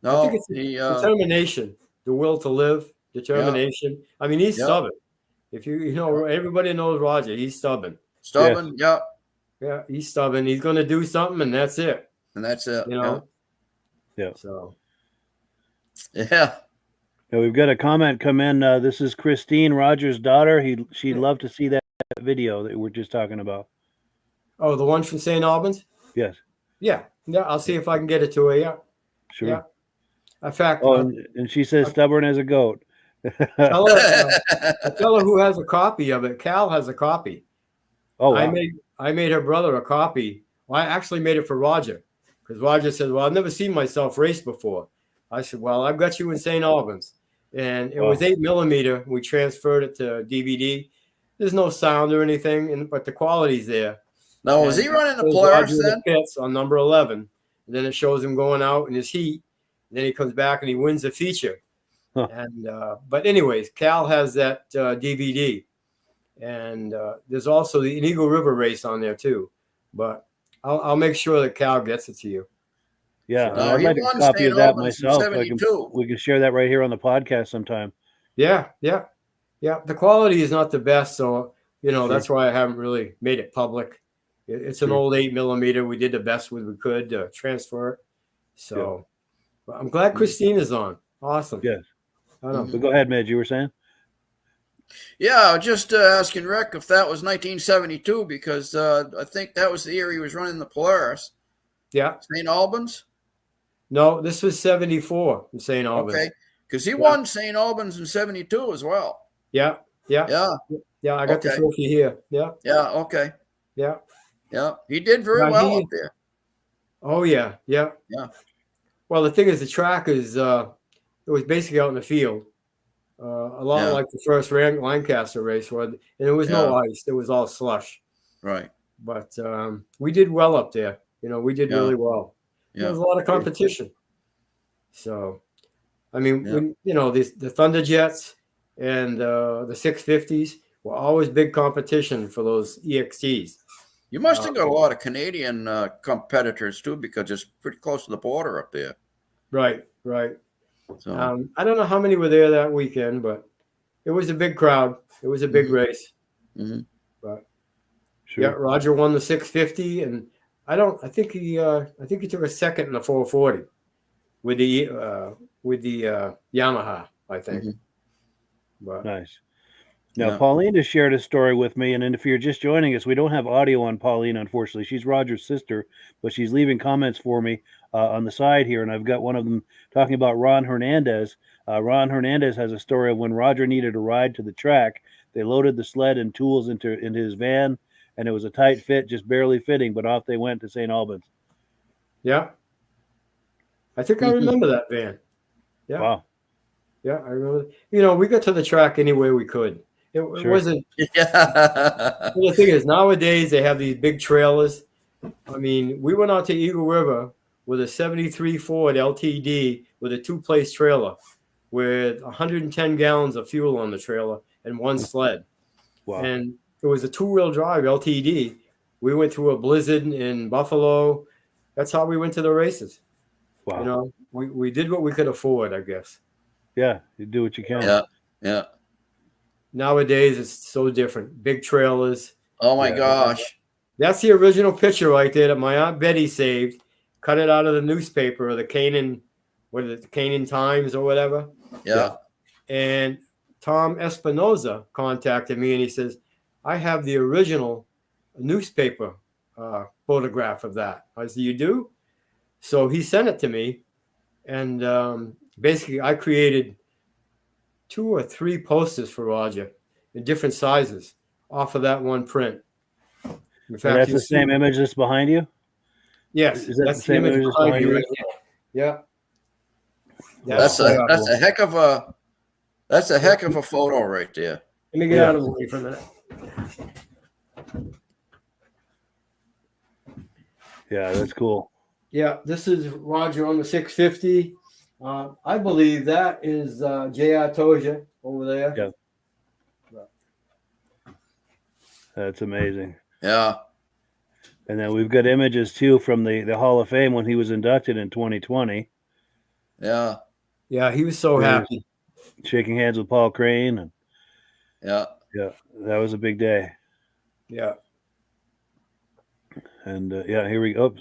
I think it's determination, the will to live, determination. Yeah. I mean, he's stubborn. If everybody knows Roger, he's stubborn. Stubborn, yeah. Yeah, he's stubborn. He's going to do something, and that's it. And that's it. Yeah. So. Yeah. Now we've got a comment come in. This is Christine, Roger's daughter. She'd love to see that video that we're just talking about. Oh, the one from St. Albans? Yes. Yeah. Yeah, I'll see if I can get it to her. Yeah. Sure. Yeah. In fact, and she says stubborn as a goat. tell her who has a copy of it. Cal has a copy. Oh, wow. I made her brother a copy. Well, I actually made it for Roger, because Roger said, well, I've never seen myself race before. I said, well, I've got you in St. Albans. And it was 8mm. We transferred it to DVD. There's no sound or anything, but the quality's there. Now, was he running the Polaris then? Pits on number 11. And then it shows him going out in his heat. And then he comes back and he wins the feature. Huh. And but anyways, Cal has that DVD. And there's also the Eagle River race on there too. But I'll make sure that Cal gets it to you. Yeah, So, I'd like a copy of that myself. We can share that right here on the podcast sometime. Yeah. The quality is not the best, so that's why I haven't really made it public. It's an old 8mm. We did the best we could to transfer it. So I'm glad Christine is on. Awesome. Yes. So go ahead, Midge. You were saying? Yeah, just asking Rick if that was 1972, because I think that was the year he was running the Polaris. Yeah. St. Albans? No, this was 74 in St. Albans. Okay, because he won St. Albans in 72 as well. Yeah. I got the trophy here. Yeah. Yeah, okay. Yeah. Yeah, he did very well up there. Oh, yeah. Well, the thing is, the track is, it was basically out in the field. A lot like the first Lancaster race, and there was no ice. It was all slush. Right. But we did well up there. We did really well. Yeah. There was a lot of competition. So, I mean, the Thunderjets and the 650s were always big competition for those EXTs. You must have got a lot of Canadian competitors too, because it's pretty close to the border up there. Right, right. So I don't know how many were there that weekend, but it was a big crowd. It was a big race. mm-hmm. But Sure. yeah, Roger won the 650, and I think he took a second in the 440 with the Yamaha, I think. Mm-hmm. But Nice. Now, Pauline has shared a story with me, and if you're just joining us, we don't have audio on Pauline, unfortunately. She's Roger's sister, but she's leaving comments for me on the side here, and I've got one of them talking about Ron Hernandez. Ron Hernandez has a story of when Roger needed a ride to the track. They loaded the sled and tools into his van, and it was a tight fit, just barely fitting, but off they went to St. Albans. yeah, I think I remember that van. Yeah. Wow. Yeah, I remember. We got to the track any way we could. It wasn't. Yeah. Well, the thing is, nowadays they have these big trailers. I mean, we went out to Eagle River with a 73 Ford LTD with a 2-place trailer with 110 gallons of fuel on the trailer and one sled. Wow. And it was a 2-wheel drive LTD. We went through a blizzard in Buffalo. That's how we went to the races. Wow. We did what we could afford, I guess. Yeah, you do what you can. Yeah. Yeah. Nowadays, it's so different. Big trailers. Oh my gosh. That's the original picture right there that my Aunt Betty saved. Cut it out of the newspaper or the Canaan, the Canaan Times or whatever. Yeah. And Tom Espinoza contacted me and he says, I have the original newspaper photograph of that. I said, you do? So he sent it to me. And basically, I created 2 or 3 posters for Roger in different sizes off of that one print. In fact, that's the same image that's behind you? Yes, is that that's the same image that's behind you? right here. Yeah. That's a heck of a photo right there. Let me get out of the way for a minute. Yeah, that's cool. Yeah, this is Roger on the 650. I believe that is J.R. Toja over there. Yeah. That's amazing. Yeah. And then we've got images too from the Hall of Fame when he was inducted in 2020. Yeah. Yeah, he was so happy. Shaking hands with Paul Crane. And yeah, that was a big day. Yeah. And here we go.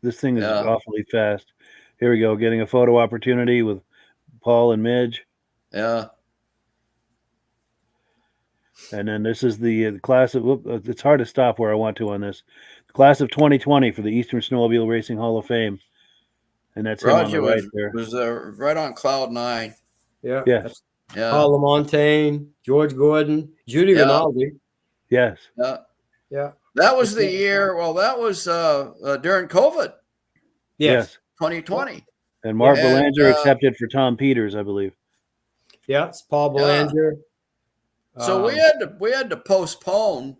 This thing is awfully fast. Here we go, getting a photo opportunity with Paul and Midge. Yeah. And then this is the class of, it's hard to stop where I want to on this. The class of 2020 for the Eastern Snowmobile Racing Hall of Fame. And that's him on the right there. Was right on cloud 9. Yeah. Yes. Yeah. Paul LaMontagne, George Gordon, Judy Rinaldi. Yes. Yeah. Yeah. That was the year. Well, that was during COVID. Yes. 2020. And Mark Belanger accepted for Tom Peters, I believe. Yeah, it's Paul Belanger. So we had to postpone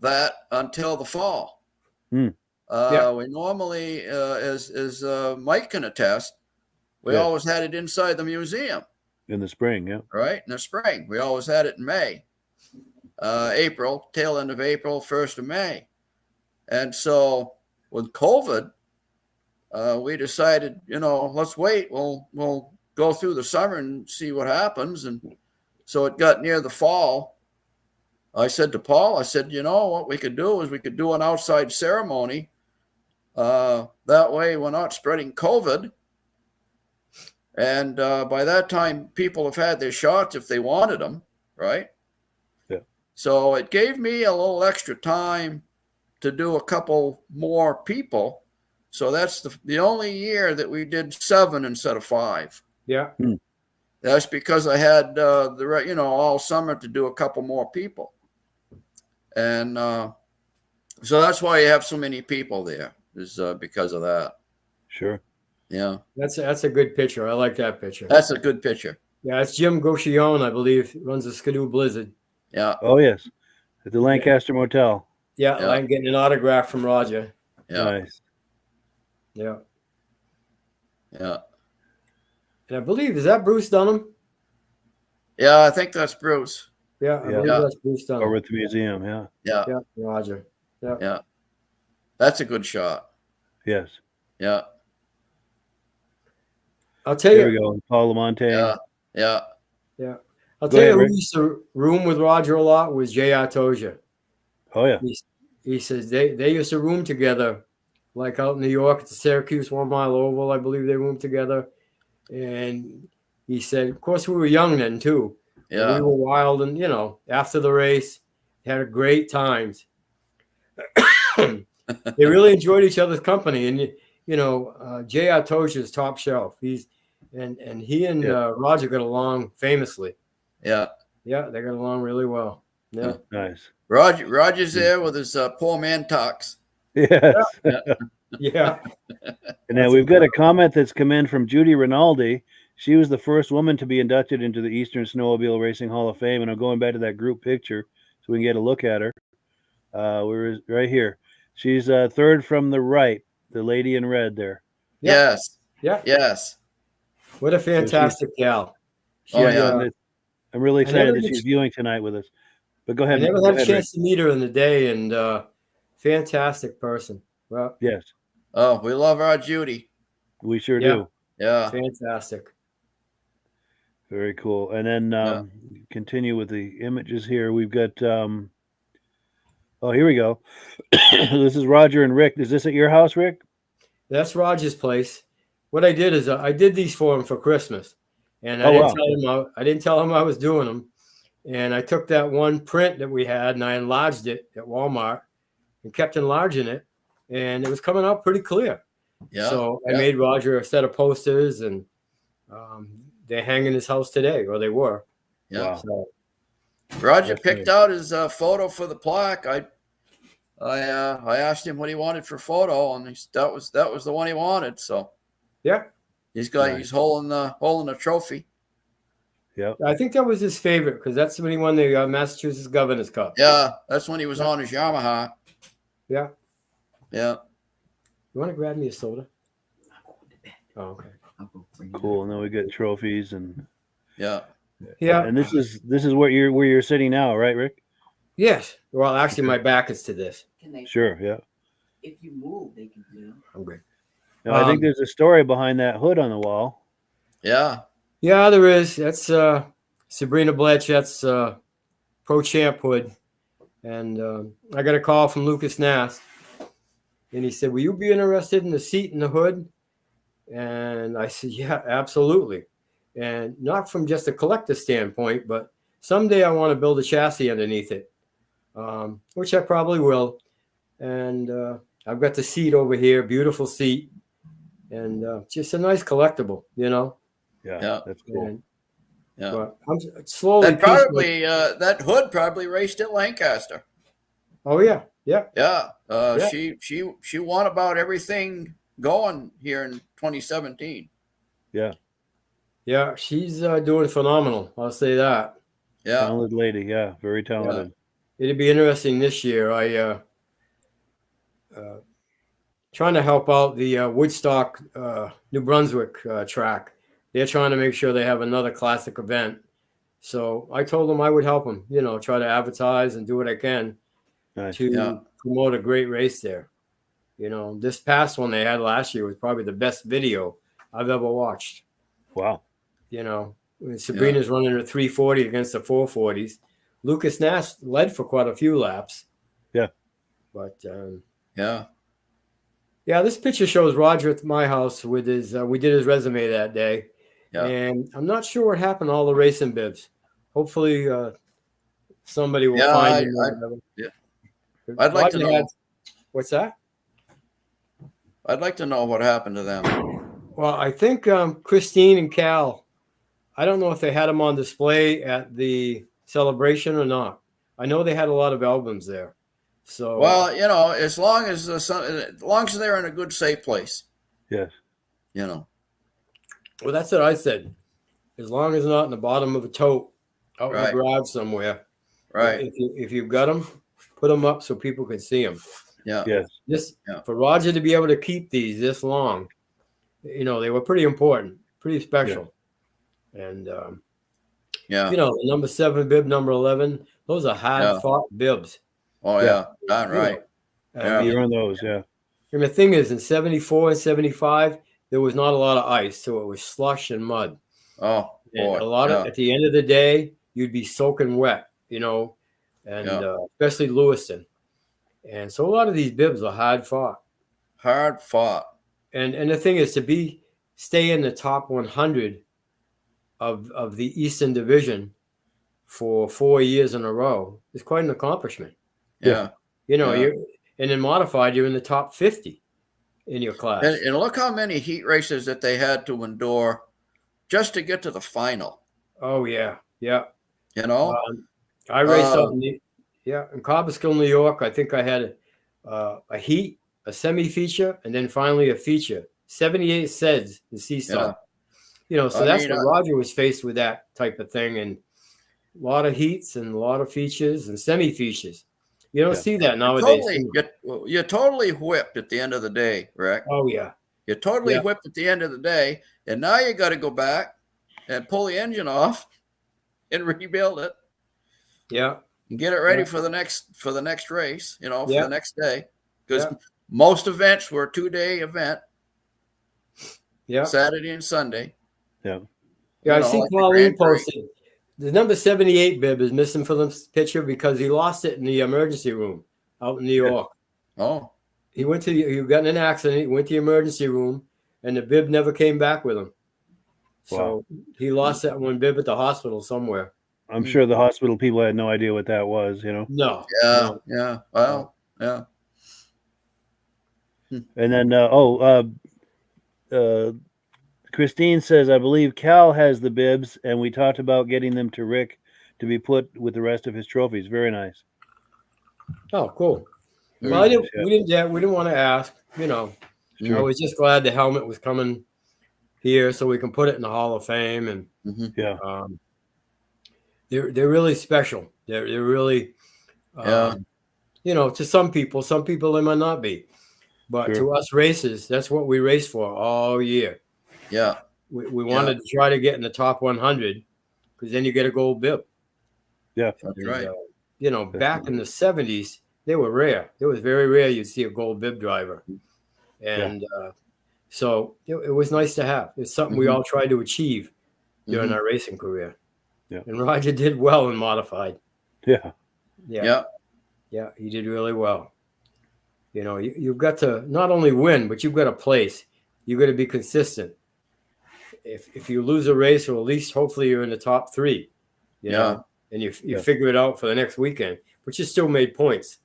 that until the fall. We normally, as Mike can attest, we always had it inside the museum. In the spring, yeah. Right, in the spring. We always had it in May, April, tail end of April, 1st of May. And so with COVID, we decided, let's wait. We'll go through the summer and see what happens. And so it got near the fall. I said to Paul, what we could do is we could do an outside ceremony. That way we're not spreading COVID. And by that time, people have had their shots if they wanted them, right? Yeah. So it gave me a little extra time to do a couple more people. So that's the only year that we did 7 instead of 5. Yeah. That's because I had all summer to do a couple more people. And so that's why you have so many people there, is because of that. Sure. Yeah. That's a good picture. I like that picture. That's a good picture. Yeah, it's Jim Gauchillon, I believe, runs the Skidoo Blizzard. Yeah. Oh, yes. At the Lancaster Motel. Yeah, I'm getting an autograph from Roger. Yeah. Nice. Yeah. Yeah. And I believe, is that Bruce Dunham? Yeah, I think that's Bruce. Yeah, I believe that's Bruce Dunham. Over at the museum, yeah. Yeah. Yeah, Roger. Yeah. That's a good shot. Yes. Yeah. I'll tell There we you. go. Paul Lamontagne. Yeah. Yeah. I'll Go tell ahead, you who Rick. used to room with Roger a lot was J.R. Tozier. Oh yeah. He says they used to room together, like out in New York at the Syracuse 1 Mile Oval. I believe they roomed together. And he said, of course, we were young then too. And we Yeah. were wild. And, after the race, had a great times. They really enjoyed each other's company. And, J.R. Tozier's top shelf. He and Roger got along famously. Yeah. Yeah, they got along really well. Yeah. Nice. Roger's there with his poor man talks. Yes. Yeah. And now we've got a comment that's come in from Judy Rinaldi. She was the first woman to be inducted into the Eastern Snowmobile Racing Hall of Fame. And I'm going back to that group picture so we can get a look at her. We're right here. She's third from the right, the lady in red there. Yeah. Yes. Yeah. Yes. What a fantastic gal. I'm really excited that she's viewing tonight with us. But go ahead. I never had a chance Rick. to meet her in the day, and fantastic person. Well, yes. Oh, we love our Judy. We sure do. Yeah. Fantastic. Very cool. And then continue with the images here. We've got here we go. This is Roger and Rick. Is this at your house, Rick? That's Roger's place. What I did is I did these for him for Christmas, and I didn't tell him I was doing them. And I took that one print that we had and I enlarged it at Walmart and kept enlarging it, and it was coming out pretty clear. Yeah. So I made Roger a set of posters, and they hang in his house today, or they were. Yeah. Wow. So, Roger picked out his photo for the plaque. I asked him what he wanted for photo, and that was the one he wanted. So yeah, he's holding the trophy. Yeah, I think that was his favorite because that's when he won the Massachusetts Governor's Cup. Yeah, that's when he was on his Yamaha. Yeah. Yeah. You want to grab me a soda? Oh, okay. Cool. And then we get trophies and yeah. And this is where you're sitting now, right, Rick? Yes. Well, actually, my back is to this. Sure. Yeah. If you move, they can do. I'm great. Now, I think there's a story behind that hood on the wall. Yeah. Yeah, there is. That's Sabrina Blanchett's pro champ hood, and I got a call from Lucas Nass, and he said, "Will you be interested in the seat in the hood?" And I said, "Yeah, absolutely." And not from just a collector standpoint, but someday I want to build a chassis underneath it, which I probably will. And I've got the seat over here, beautiful seat, and just a nice collectible, Yeah, that's cool. And, yeah, but I'm slowly. That hood probably raced at Lancaster. Oh yeah. Yeah. She won about everything going here in 2017. Yeah. Yeah, she's doing phenomenal. I'll say that. Yeah. Talented lady. Yeah, very talented. Yeah. It'd be interesting this year. I trying to help out the Woodstock, New Brunswick track. They're trying to make sure they have another classic event. So I told them I would help them, try to advertise and do what I can to promote a great race there. This past one they had last year was probably the best video I've ever watched. Wow. Sabrina's running a 340 against the 440s. Lucas Nass led for quite a few laps. Yeah. But yeah, this picture shows Roger at my house with his. We did his resume that day, and I'm not sure what happened to all the racing bibs. Hopefully, somebody will find him. I'd like to know. What's that? I'd like to know what happened to them. Well, I think Christine and Cal. I don't know if they had them on display at the celebration or not. I know they had a lot of albums there. So well, as long as they're in a good, safe place. Yes. Well, that's what I said. As long as not in the bottom of a tote out in the garage somewhere. Right. If you've got them, put them up so people can see them. Yeah. Yes. For Roger to be able to keep these this long, they were pretty important, pretty special. Yeah. And the number 7 bib, number 11, those are hard fought bibs. Oh yeah, not right. Yeah. You're on those, yeah. And the thing is, in 74 and 75, there was not a lot of ice, so it was slush and mud. Oh And boy. a lot of, Yeah. at the end of the day, you'd be soaking wet, you know, and Yeah. especially Lewiston. And so a lot of these bibs are hard fought. Hard fought. And the thing is, stay in the top 100 of the Eastern Division for 4 years in a row is quite an accomplishment. Yeah. You know, Yeah. and in modified, you're in the top 50 in your class. And look how many heat races that they had to endure just to get to the final. Oh yeah, yeah. You know, I raced out in Cobleskill, New York. I think I had a heat, a semi-feature, and then finally a feature. 78 seds in Seesaw. Yeah. You know, so I that's mean, what Roger was faced with, that type of thing, and a lot of heats and a lot of features and semi-features. You don't see that nowadays. You're totally whipped at the end of the day, Rick. Oh yeah. You're totally whipped at the end of the day, and now you got to go back and pull the engine off and rebuild it. Yeah. And get it ready for the next race, you know, for the next day. Because most events were a 2-day event. Yeah. Saturday and Sunday. Yeah. Yeah, I see Pauline posted. The number 78 bib is missing from this picture because he lost it in the emergency room out in New York. Oh. He got in an accident, he went to the emergency room, and the bib never came back with him. So he lost that one bib at the hospital somewhere. I'm sure the hospital people had no idea what that was, you know. No. Yeah. No. Yeah. Well, yeah. And then Christine says, I believe Cal has the bibs, and we talked about getting them to Rick to be put with the rest of his trophies. Very nice. Oh, cool. Very Well, nice, we didn't want to ask, you know. Sure. I was just glad the helmet was coming here so we can put it in the Hall of Fame. And Yeah. they're really special. They're really, you know, to some people they might not be. But to us racers, that's what we race for all year. Yeah. We wanted to try to get in the top 100 because then you get a gold bib. Yeah. That's right. You know, back in the 70s, they were rare. It was very rare you'd see a gold bib driver. And so it was nice to have. It's something we all tried to achieve during our racing career. Yeah. And Roger did well in modified. Yeah. Yeah. Yeah, he did really well. You know, you've got to not only win, but you've got to place. You've got to be consistent. If you lose a race, or at least hopefully you're in the top 3, you know, and you figure it out for the next weekend, but you still made points.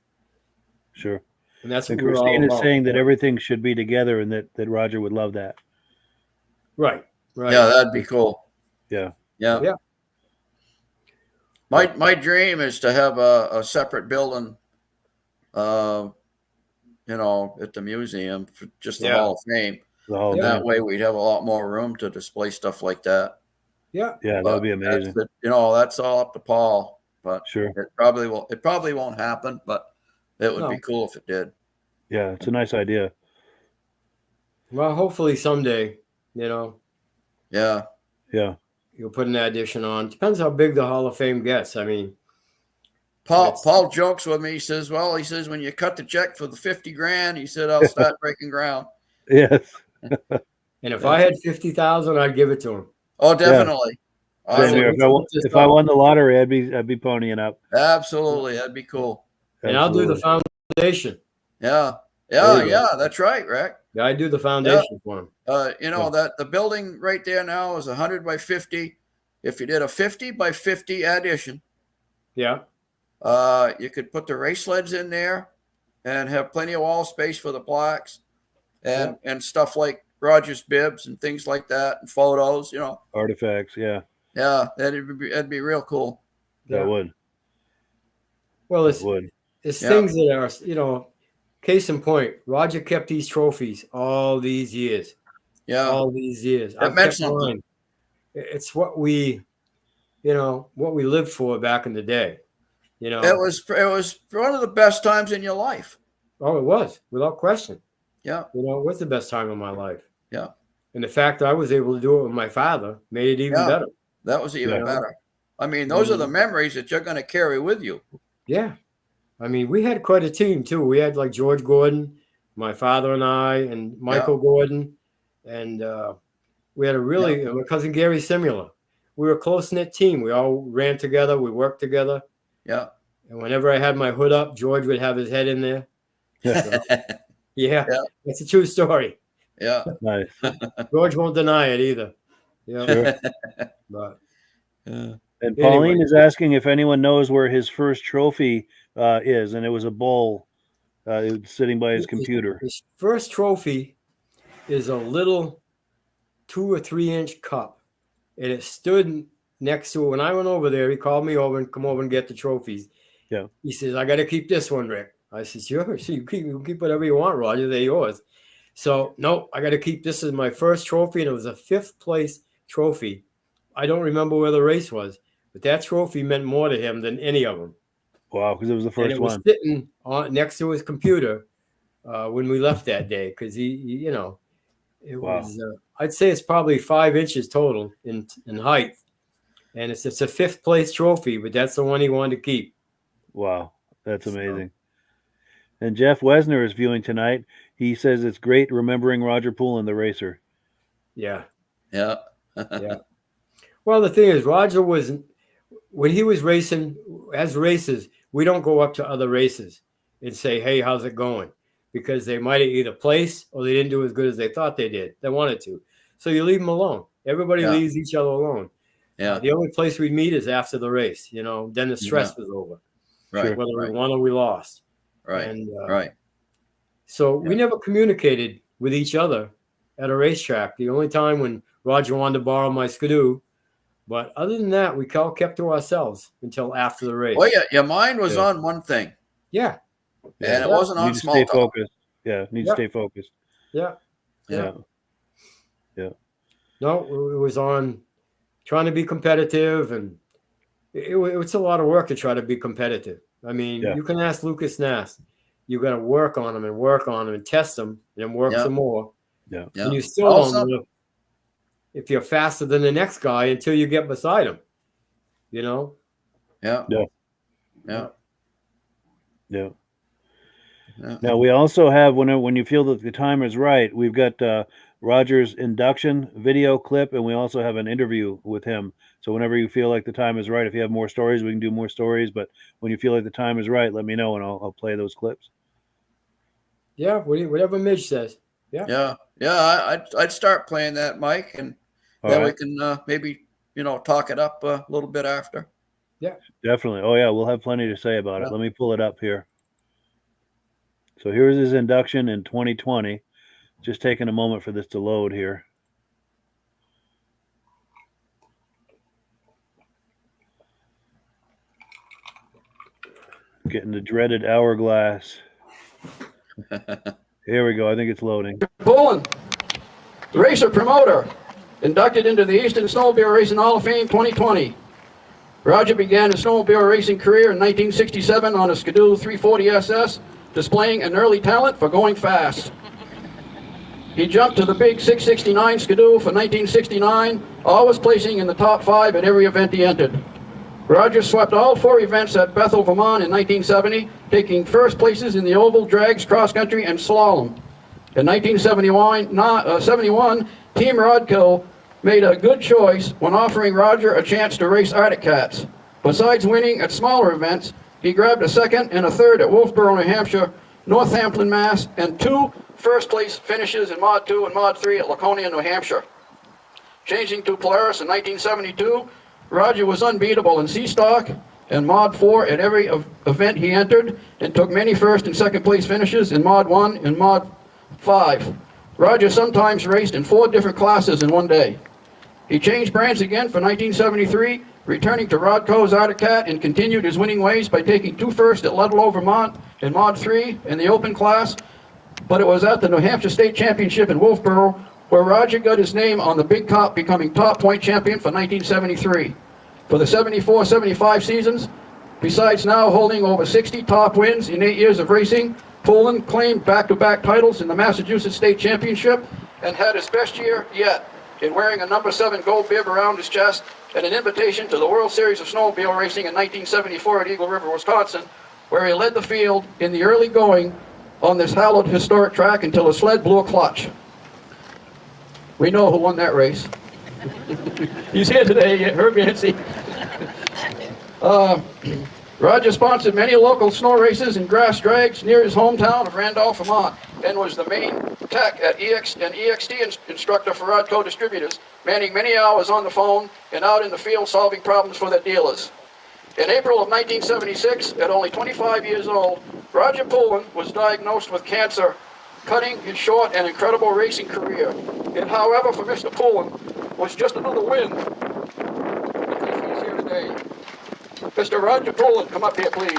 Sure. And that's what Christine is saying, that everything should be together, and that Roger would love that. Right. Right. Yeah, that'd be cool. Yeah. Yeah. Yeah. My dream is to have a separate building, you know, at the museum for just the Hall of Fame. And that way we'd have a lot more room to display stuff like that. Yeah. Yeah, that would be amazing. You know, that's all up to Paul, but sure, it probably won't happen, but it would be cool if it did. Yeah, it's a nice idea. Well, hopefully someday, you know. Yeah. Yeah. You'll put an addition on. Depends how big the Hall of Fame gets. I mean, Paul jokes with me. He says, when you cut the check for the 50 grand, he said, I'll start breaking ground. Yes. And if I had 50,000, I'd give it to him. Oh, definitely. Yeah. If I won the lottery, I'd be ponying up. Absolutely. That'd be cool. And I'll do the foundation. Yeah. That's right, Rick. Yeah, I do the foundation for him. You know, that the building right there now is 100 by 50. If you did a 50 by 50 addition, you could put the race sleds in there and have plenty of wall space for the plaques and stuff like Roger's bibs and things like that, and photos, you know, artifacts. Yeah, that'd be real cool. That would. Well, it's things that are, you know, case in point, Roger kept these trophies all these years. Yeah, all these years. That meant something. It's what we lived for back in the day. You know, it was one of the best times in your life. Oh, it was, without question. Yeah, you know, it was the best time of my life. Yeah, and the fact that I was able to do it with my father made it even better. That was even better. I mean, those are the memories that you're going to carry with you. Yeah, I mean, we had quite a team too. We had like George Gordon, my father and I, and Michael Gordon, and we had a really my cousin Gary Simula. We were a close knit team. We all ran together. We worked together. Yeah. And whenever I had my hood up, George would have his head in there. So, yeah, that's a true story. Yeah. Nice. George won't deny it either. Yeah. Sure. But And Pauline is asking if anyone knows where his first trophy is, and it was a bowl sitting by his computer. His first trophy is a little 2 or 3 inch cup, and it stood next to it. When I went over there, he called me over and come over and get the trophies. Yeah. He says, I got to keep this one, Rick. I said, sure. So you keep whatever you want, Roger. They're yours. So, no, I got to keep this as my first trophy, and it was a 5th place trophy. I don't remember where the race was, but that trophy meant more to him than any of them. Wow, because it was the first and it was one. sitting next to his computer when we left that day, because he it was. I'd say it's probably 5 inches total in height, and it's a 5th place trophy, but that's the one he wanted to keep. Wow, that's amazing. And Jeff Wesner is viewing tonight. He says it's great remembering Roger Poulin, the racer. Yeah. Yeah. Yeah. Well, the thing is, Roger when he was racing, as racers, we don't go up to other races and say, hey, how's it going? Because they might have either placed or they didn't do as good as they thought they did. They wanted to. So you leave them alone. Everybody leaves each other alone. Yeah. The only place we'd meet is after the race. Then the stress was over. Right. Whether we won or we lost. Right. And, right. So we never communicated with each other at a racetrack. The only time when Roger wanted to borrow my skidoo. But other than that, we all kept to ourselves until after the race. Well, yeah, your mind was on one thing. Yeah. And it wasn't on small stay talk. focused. Yeah, need to stay focused. Yeah. Yeah. No, it was on trying to be competitive, and it's a lot of work to try to be competitive. I mean, you can ask Lucas Nass. You got to work on them and test them, and then work some more. Yeah. And you still don't know if you're faster than the next guy until you get beside him. Yeah. Yeah. Yeah. Yeah. Now we also have when you feel that the time is right, we've got Roger's induction video clip, and we also have an interview with him. So whenever you feel like the time is right, if you have more stories, we can do more stories. But when you feel like the time is right, let me know, and I'll play those clips. Yeah, whatever Midge says. Yeah. I'd start playing that, Mike, and then we can maybe talk it up a little bit after. Yeah, definitely. Oh yeah, we'll have plenty to say about it. Let me pull it up here. So here's his induction in 2020. Just taking a moment for this to load here. Getting the dreaded hourglass. Here we go. I think it's loading. Poulin, racer promoter, inducted into the Eastern Snowmobile Racing Hall of Fame 2020. Roger began his snowmobile racing career in 1967 on a Skidoo 340 SS, displaying an early talent for going fast. He jumped to the big 669 Skidoo for 1969, always placing in the top 5 at every event he entered. Roger swept all 4 events at Bethel, Vermont in 1970, taking first places in the oval, drags, cross country, and slalom. In 1971, Team Rodkill made a good choice when offering Roger a chance to race Arctic Cats. Besides winning at smaller events, he grabbed a 2nd and a 3rd at Wolfboro, New Hampshire, Northampton, Mass., and 2 first-place finishes in Mod 2 and Mod 3 at Laconia, New Hampshire. Changing to Polaris in 1972, Roger was unbeatable in C-Stock and Mod 4 at every event he entered, and took many first and second place finishes in Mod 1 and Mod 5. Roger sometimes raced in 4 different classes in one day. He changed brands again for 1973, returning to Rodco's Arctic Cat, and continued his winning ways by taking 2 firsts at Ludlow, Vermont in Mod 3 in the open class, but it was at the New Hampshire State Championship in Wolfboro where Roger got his name on the Big Top, becoming top point champion for 1973. For the 74-75 seasons, besides now holding over 60 top wins in 8 years of racing, Poulin claimed back-to-back titles in the Massachusetts State Championship and had his best year yet in wearing a number 7 gold bib around his chest and an invitation to the World Series of Snowmobile Racing in 1974 at Eagle River, Wisconsin, where he led the field in the early going on this hallowed historic track until his sled blew a clutch. We know who won that race. He's here today, Herb Yancey. Roger sponsored many local snow races and grass drags near his hometown of Randolph, Vermont, and was the main tech at EXT instructor for Rodco Distributors, manning many hours on the phone and out in the field solving problems for their dealers. In April of 1976, at only 25 years old, Roger Poulin was diagnosed with cancer, cutting his short and incredible racing career. It, however, for Mr. Poulin, was just another win, because he's here today. Mr. Roger Poulin, come up here, please.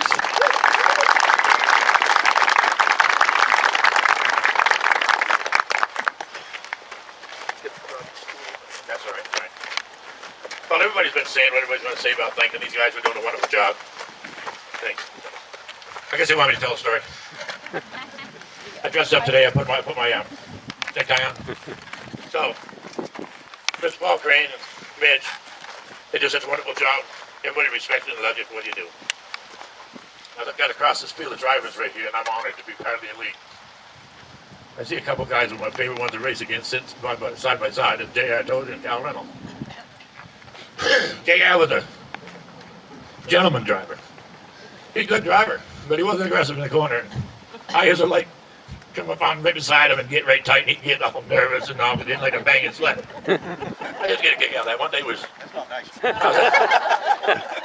That's all right. Well, everybody's been saying what everybody's going to say about thanking these guys for doing a wonderful job. Thanks. I guess you want me to tell a story. I dressed up today. I put my necktie on. So, Mr. Paul Crane and Midge, they do such a wonderful job. Everybody respects you and loves you for what you do. I got across this field of drivers right here, and I'm honored to be part of the elite. I see a couple guys with my favorite ones to race against sitting side by side, and J.R. Toad and Cal Reynolds. J.R. was a gentleman driver. He's a good driver, but he wasn't aggressive in the corner. I used to like come up on beside him and get right tight, and he'd get all nervous and all, but didn't like a banging sled. I just get a kick out of that. One day was...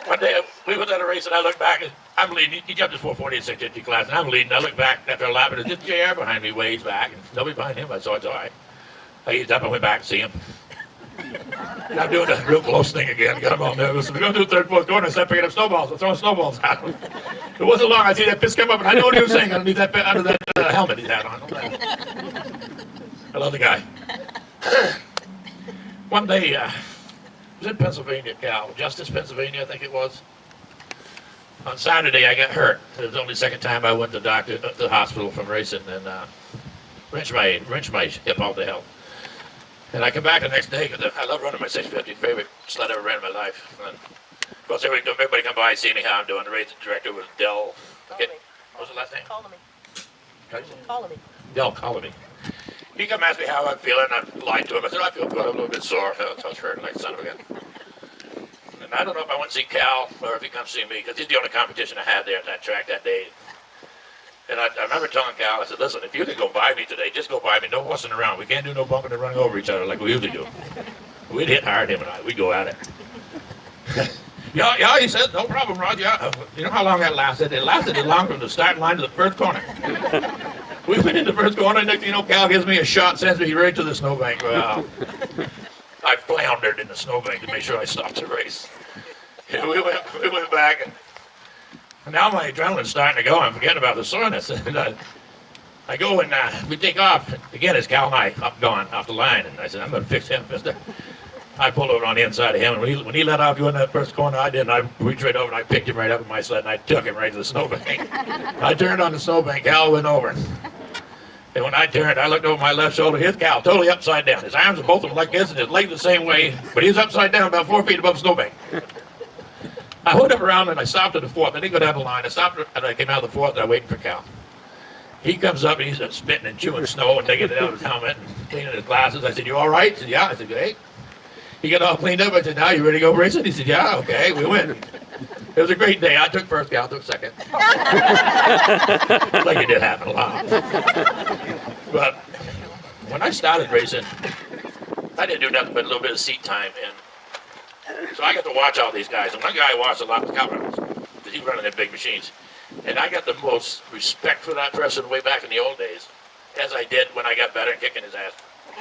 One day we was at a race and I looked back and I'm leading. He jumped his 440 and 650 class and I'm leading. I looked back after a lap and there's just JR behind me, ways back, and nobody behind him. I saw it's all right. I eased up and went back to see him. And I'm doing a real close thing again. Got him all nervous. We're going to do third, fourth corner. I started picking up snowballs. I'm throwing snowballs at him. It wasn't long. I see that fist come up and I know what he was saying underneath that helmet he had on. I love the guy. One day, I was in Pennsylvania, Cal, Justice, Pennsylvania, I think it was. On Saturday, I got hurt. It was the only second time I went to the hospital from racing and wrenched my hip all to hell. And I come back the next day because I love running my 650, favorite sled I ever ran in my life. And of course, everybody come by, see me how I'm doing. The race director was Del. What was the last name? Colony. Del Colony. He come ask me how I'm feeling, and I lied to him. I said, I feel good. I'm a little bit sore. I was hurting like a son of a gun. And I don't know if I went to see Cal or if he comes see me, because he's the only competition I had there at that track that day. And I remember telling Cal, I said, listen, if you could go by me today, just go by me. No fussing around. We can't do no bumping and running over each other like we usually do. We'd hit hard, him and I. We'd go at it. Yeah, he said, no problem, Roger. You know how long that lasted? It lasted as long from the starting line to the first corner. We went in the first corner, next thing you know, Cal gives me a shot, sends me right to the snowbank. Well, I floundered in the snowbank to make sure I stopped the race. And we went back, and now my adrenaline's starting to go. I'm forgetting about the soreness. And I go and we take off. Again, it's Cal and I gone off the line, and I said, I'm going to fix him, mister. I pulled over on the inside of him, and when he let off in that first corner, I did, and I reached right over, and I picked him right up in my sled, and I took him right to the snowbank. I turned on the snowbank, Cal went over. And when I turned, I looked over my left shoulder, here's Cal, totally upside down. His arms are both of them like this, and his legs the same way, but he was upside down about 4 feet above the snowbank. I hooked up around, and I stopped at the fourth. I didn't go down the line. I stopped, and I came out of the fourth, and I waited for Cal. He comes up, and he's spitting and chewing snow and taking it out of his helmet and cleaning his glasses. I said, you all right? He said, yeah. I said, great. He got all cleaned up. I said, now you ready to go racing? He said, yeah, okay, we win. It was a great day. I took first, Cal took second. Like it did happen a lot. But when I started racing, I didn't do nothing but a little bit of seat time. And so I got to watch all these guys. And one guy I watched a lot was Cal Reynolds, because he was running them big machines. And I got the most respect for that person way back in the old days, as I did when I got better and kicking his ass.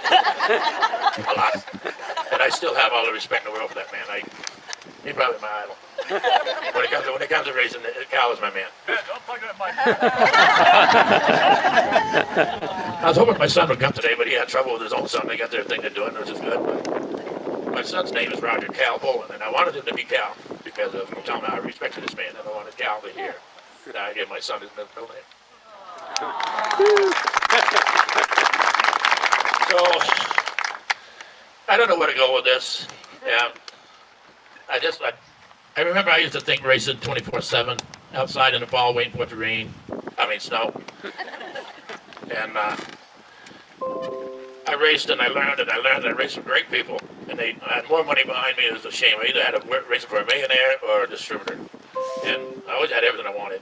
A lot. And I still have all the respect in the world for that man. He's probably my idol. When it comes to racing, Cal is my man. Don't plug that mic. I was hoping my son would come today, but he had trouble with his own son. They got their thing they're doing, which is good. But my son's name is Roger Poulin, and I wanted him to be Cal because of how I respected this man, and I wanted Cal to hear that I gave my son his middle name. So, I don't know where to go with this. Yeah, I remember I used to think racing 24/7 outside in the fall waiting for it to rain. Snow. And I raced and I learned and I learned. I raced with great people, and they had more money behind me. It was a shame. I either had to race for a millionaire or a distributor, and I always had everything I wanted.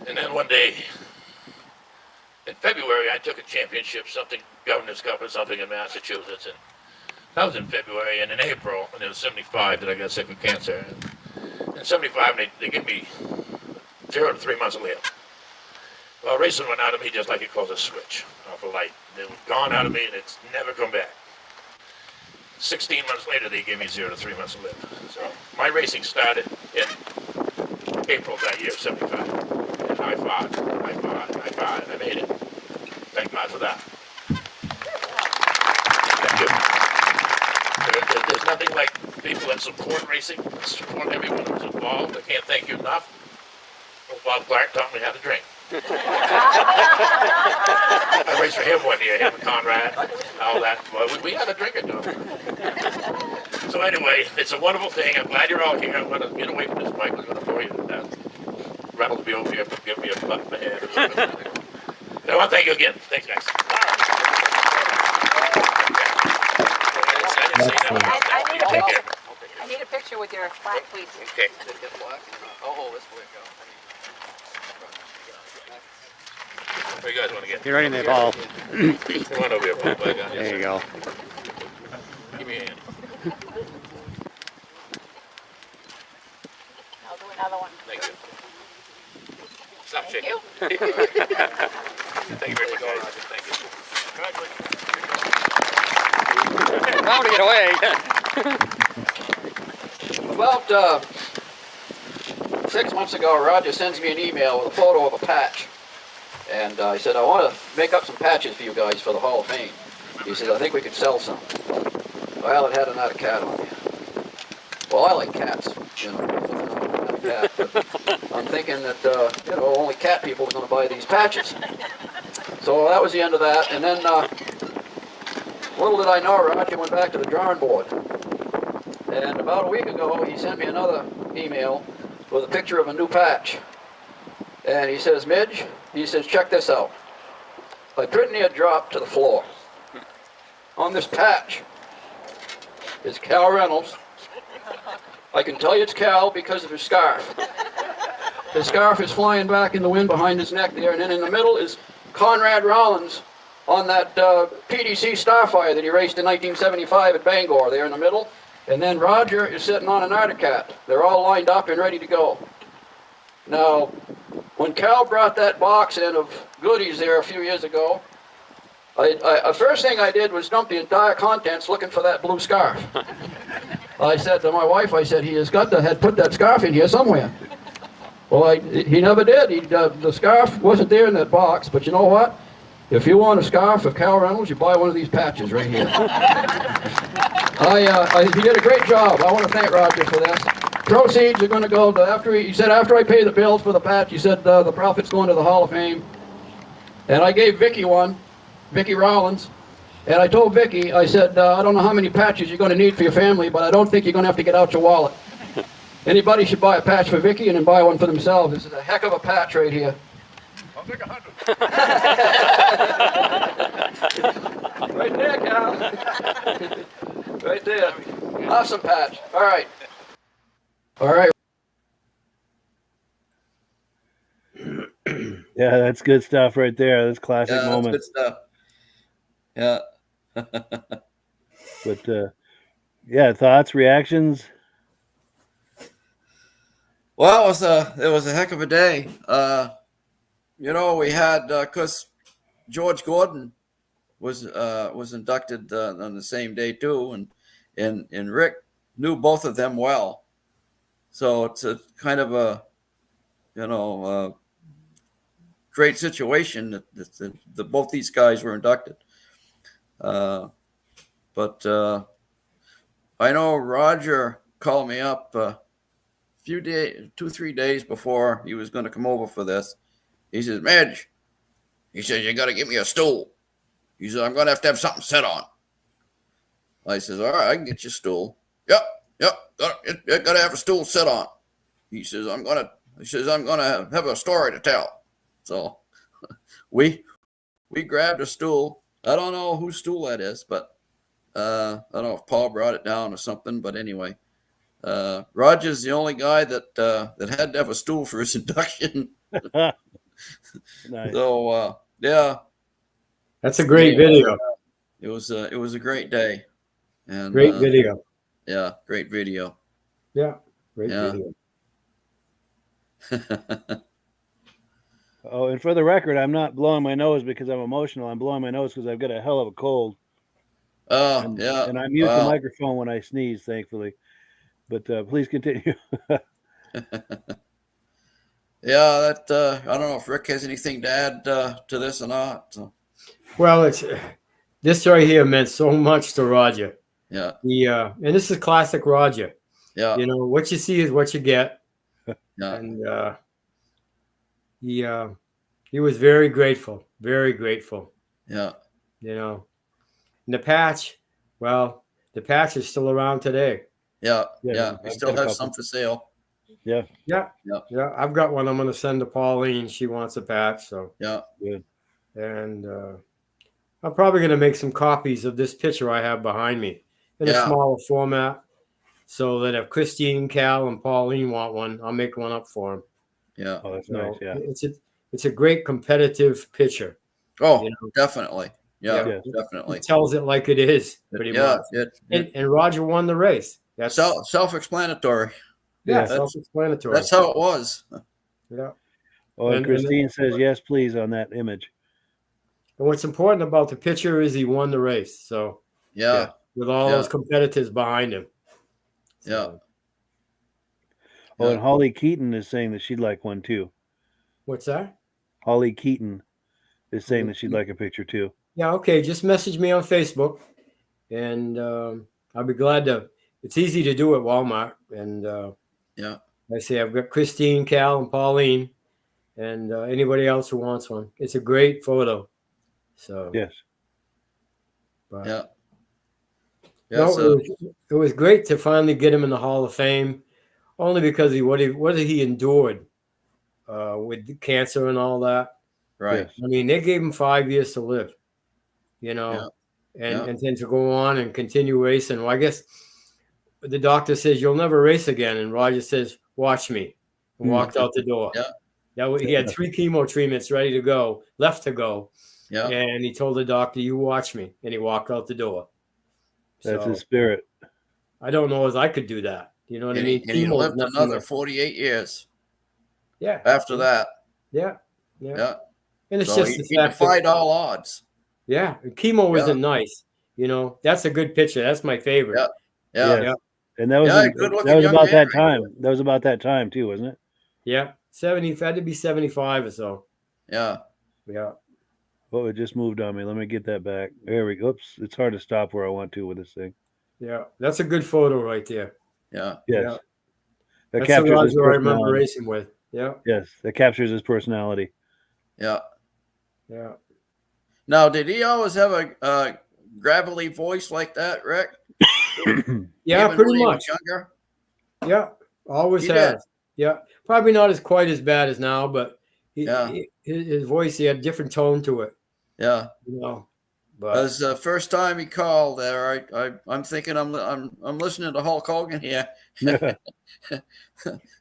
And then one day, in February, I took a championship, Governor's Cup or something in Massachusetts, and that was in February. And in April, and it was 75 that I got sick with cancer. And in 75, they gave me 0 to 3 months to live. Well, racing went out of me just like it closed a switch off a light. It was gone out of me, and it's never come back. 16 months later, they gave me 0 to 3 months to live. So my racing started in April of that year, 75. And I fought, and I made it. Thank God for that. Thank you. There's nothing like people that support racing, support everyone who's involved. I can't thank you enough. Bob Clark taught me how to drink. I raced for him one year, him and Conrad, all that. Well, we had a drink or two. So anyway, it's a wonderful thing. I'm glad you're all here. I'm going to get away from this mic. I'm going to bore you to death. Reynolds will be over here, give me a butt in the head or something. I want to thank you again. Thanks, guys. I need a picture with your flag, please. Okay. Oh, this way go. Where you guys want to get? You're right in that ball. Come on over here, Paul. There you go. Give me a hand. I'll do another one. Thank you. Stop Thank shaking. you. Thank you very much, guys. Thank you. Bound to get away. About 6 months ago, Roger sends me an email with a photo of a patch. And he said, I want to make up some patches for you guys for the Hall of Fame. He said, I think we could sell some. Well, it had another cat on it. Well, I like cats, you know. I'm a cat, but I'm thinking that, only cat people are going to buy these patches. So that was the end of that. And then, little did I know, Roger went back to the drawing board. And about a week ago, he sent me another email with a picture of a new patch. And he says, Midge, he says, check this out. I pretty near dropped to the floor. On this patch is Cal Reynolds. I can tell you it's Cal because of his scarf. His scarf is flying back in the wind behind his neck there, and then in the middle is Conrad Rollins on that PDC Starfire that he raced in 1975 at Bangor there in the middle. And then Roger is sitting on an Arctic Cat. They're all lined up and ready to go. Now, when Cal brought that box in of goodies there a few years ago, the first thing I did was dump the entire contents looking for that blue scarf. I said to my wife, I said, he has got to have put that scarf in here somewhere. Well, he never did. The scarf wasn't there in that box, but you know what? If you want a scarf of Cal Reynolds, you buy one of these patches right here. He did a great job. I want to thank Roger for this. Proceeds are going to go to, after I pay the bills for the patch, he said the profit's going to the Hall of Fame. And I gave Vicky one, Vicky Rollins, and I told Vicky, I said, I don't know how many patches you're going to need for your family, but I don't think you're going to have to get out your wallet. Anybody should buy a patch for Vicky and then buy one for themselves. This is a heck of a patch right here. I'll take 100. Right there, Cal. Right there. Awesome patch. All right. All right. Yeah, that's good stuff right there. That's classic Yeah, that's moment. good stuff. Yeah. But yeah, thoughts, reactions. Well, it was a heck of a day. We had because George Gordon was inducted on the same day too, and Rick knew both of them well, so it's a kind of a great situation that both these guys were inducted. But I know Roger called me up 2-3 days before he was going to come over for this. He says, Midge, he says, you got to give me a stool. He says, I'm going to have something set on. I says, all right, I can get you a stool. Yep, got to have a stool set on. He says, I'm going to He says, I'm going to have a story to tell. So we grabbed a stool. I don't know whose stool that is, but I don't know if Paul brought it down or something. But anyway, Roger's the only guy that had to have a stool for his induction. Nice. So yeah, That's a great video. it was a great day, and Great video. yeah, great video. Yeah, great Yeah. video. Oh, and for the record, I'm not blowing my nose because I'm emotional. I'm blowing my nose because I've got a hell of a cold. Oh, yeah. And I mute the Wow. microphone when I sneeze, thankfully. But please continue. Yeah, that I don't know if Rick has anything to add to this or not. So, Well, it's this right here meant so much to Roger. yeah, And this is classic Roger. yeah, You know, what you see is what you get. yeah, And he was very grateful, very grateful. yeah. You know, and the patch, well, the patch is still around today. Yeah, Yeah, yeah. We I've still got a have couple. some for sale. Yeah. Yeah, Yeah. yeah. I've got one. I'm going to send to Pauline. She wants a patch, so. Yeah, Good. And I'm probably going to make some copies of this picture I have behind me in a Yeah. smaller format, so that if Christine, Cal, and Pauline want one, I'll make one up for them. yeah. Oh, that's You nice. know, Yeah. it's a great competitive picture. Oh, You know. definitely. Yeah, Yeah. definitely. It tells it like it is, pretty Yeah, much. And Roger won the race. That's self-explanatory. yeah, Yeah. self-explanatory. That's how it was. Yeah. Oh, and And- Christine says yes, please, on that image. And what's important about the picture is he won the race. So Yeah, with all Yeah. those competitors behind him. yeah. Oh, Yeah. and Holly Keaton is saying that she'd like one too. What's that? Holly Keaton is saying that she'd like a picture too. Yeah, okay. Just message me on Facebook, and I'll be glad to. It's easy to do at Walmart, and Yeah. I say I've got Christine, Cal, and Pauline, and anybody else who wants one. It's a great photo. So Yes. but, Yeah. no, Yeah. it was great to finally get him in the Hall of Fame, only because what he endured with cancer and all that. Right. Yes. I mean, they gave him 5 years to live, you know, and then to go on and continue racing. Well, I guess the doctor says you'll never race again, and Roger says, "Watch me," and walked out the door. Yeah. He had 3 chemo treatments ready to go, left to go, Yeah. and he told the doctor, "You watch me," and he walked out the door. That's So his spirit. I don't know as I could do that. You know what I mean? And he Chemo is lived nothing another like- 48 years yeah, after that. yeah. Yeah. And it's So just he the fact that- defied all odds. yeah, and chemo Yeah. isn't nice. You know, that's a good picture. That's my favorite. Yeah. Yeah. Yes. And that was Yeah, good-looking that was young about man that right time. That was about that time too, wasn't it? Yeah, 70. Had to be 75 or so. Yeah. Yeah, Oh, it just moved on me. Let me get that back. There we go. Oops. It's hard to stop where I want to with this thing. yeah. That's a good photo right there. Yeah. Yes. Yeah. That That's the captures his Roger I remember personality. racing with. Yeah, Yes, that captures his personality. Yeah. yeah. Now, did he always have a gravelly voice like that, Rick? Yeah, Even pretty when he was much. younger? Yeah, always He has. did. Yeah, probably not as quite as bad as now, but Yeah. his voice, he had a different tone to it. Yeah. You know, but As the first time he called there, I'm thinking I'm listening to Hulk Hogan here. Yeah.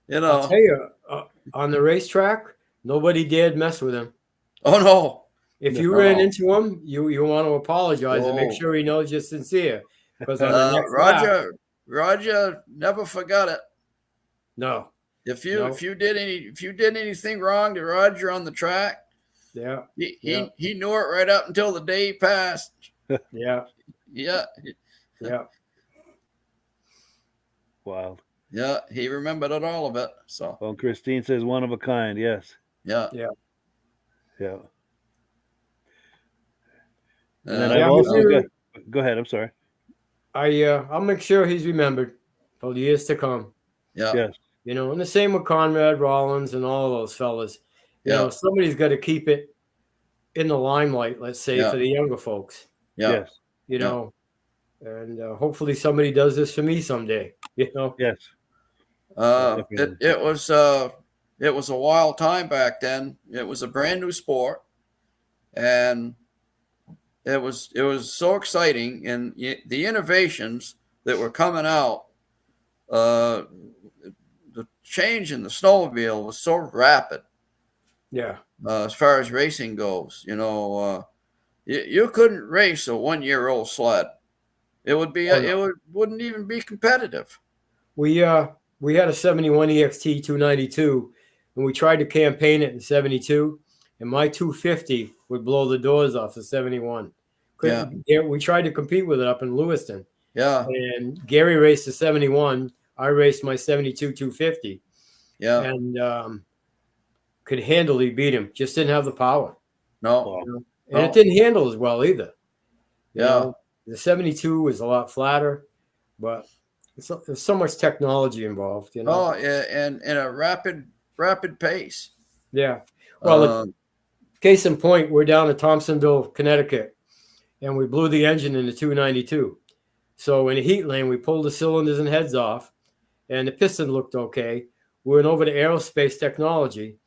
You I'll know. tell you, on the racetrack, nobody dared mess with him. Oh no. If you No. ran into him, you want to apologize and make Oh. sure he knows you're sincere. Because on the next lap, Roger never forgot it. no, If No. you did anything wrong to Roger on the track, yeah, he Yeah. he knew it right up until the day he passed. yeah, Yeah. yeah. Wild. Yeah, he remembered it, all of it. So Well, Christine says one of a kind. Yes. yeah. Yeah. And Uh, then Yeah, I've also he really- got. Go ahead. I'm sorry. I'll make sure he's remembered for years to come. yeah. Yes. You know, and the same with Conrad Rollins and all those fellas. You Yeah. know, somebody's got to keep it in the limelight, let's say, Yeah. for the younger folks. Yeah. Yes. You Yeah. know, and hopefully somebody does this for me someday. You know, Yes. It was it was a wild time back then. It was a brand new sport, and it was so exciting, and the innovations that were coming out. The change in the snowmobile was so rapid. Yeah. As far as racing goes, you couldn't race a 1-year-old sled. It would be wouldn't even be competitive. We had a 71 EXT 292, and we tried to campaign it in 72, and my 250 would blow the doors off the 71. We tried to compete with it up in Lewiston. Yeah. And Gary raced the 71. I raced my 72 250. Yeah. And could handily beat him. Just didn't have the power. No. And it didn't handle as well either. You Yeah. know, the 72 was a lot flatter, but there's so much technology involved, you know. Oh, yeah, and a rapid pace. Yeah. Well, case in point, we're down in Thompsonville, Connecticut, and we blew the engine in the 292. So in the heat lane, we pulled the cylinders and heads off, and the piston looked okay. We went over to Aerospace Technology,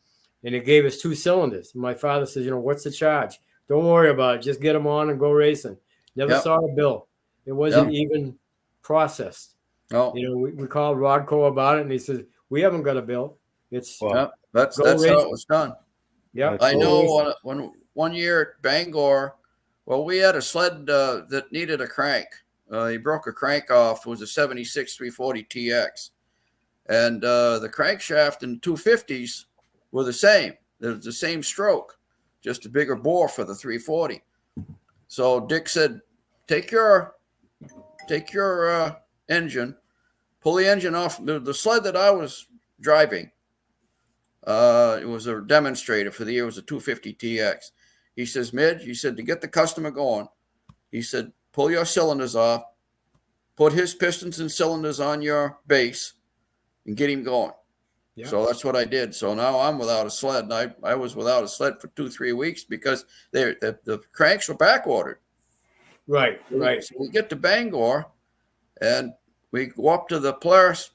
and it gave us 2 cylinders. My father says, what's the charge? Don't worry about it. Just get them on and go racing. Never saw a bill. It wasn't even processed. No. We called Rodco about it, and he says, we haven't got a bill. It's that's how it was done. Yeah. I know when 1 year at Bangor, well, we had a sled that needed a crank. He broke a crank off. It was a 76 340 TX. And the crankshaft and 250s were the same. It was the same stroke, just a bigger bore for the 340. So Dick said, take your engine, pull the engine off. The sled that I was driving, it was a demonstrator for the year. It was a 250 TX. He says, Midge, he said, to get the customer going, he said, pull your cylinders off, put his pistons and cylinders on your base, and get him going. Yeah. So that's what I did. So now I'm without a sled. And I was without a sled for 2-3 weeks because the cranks were back ordered. Right. So we get to Bangor, and we go up to the Polaris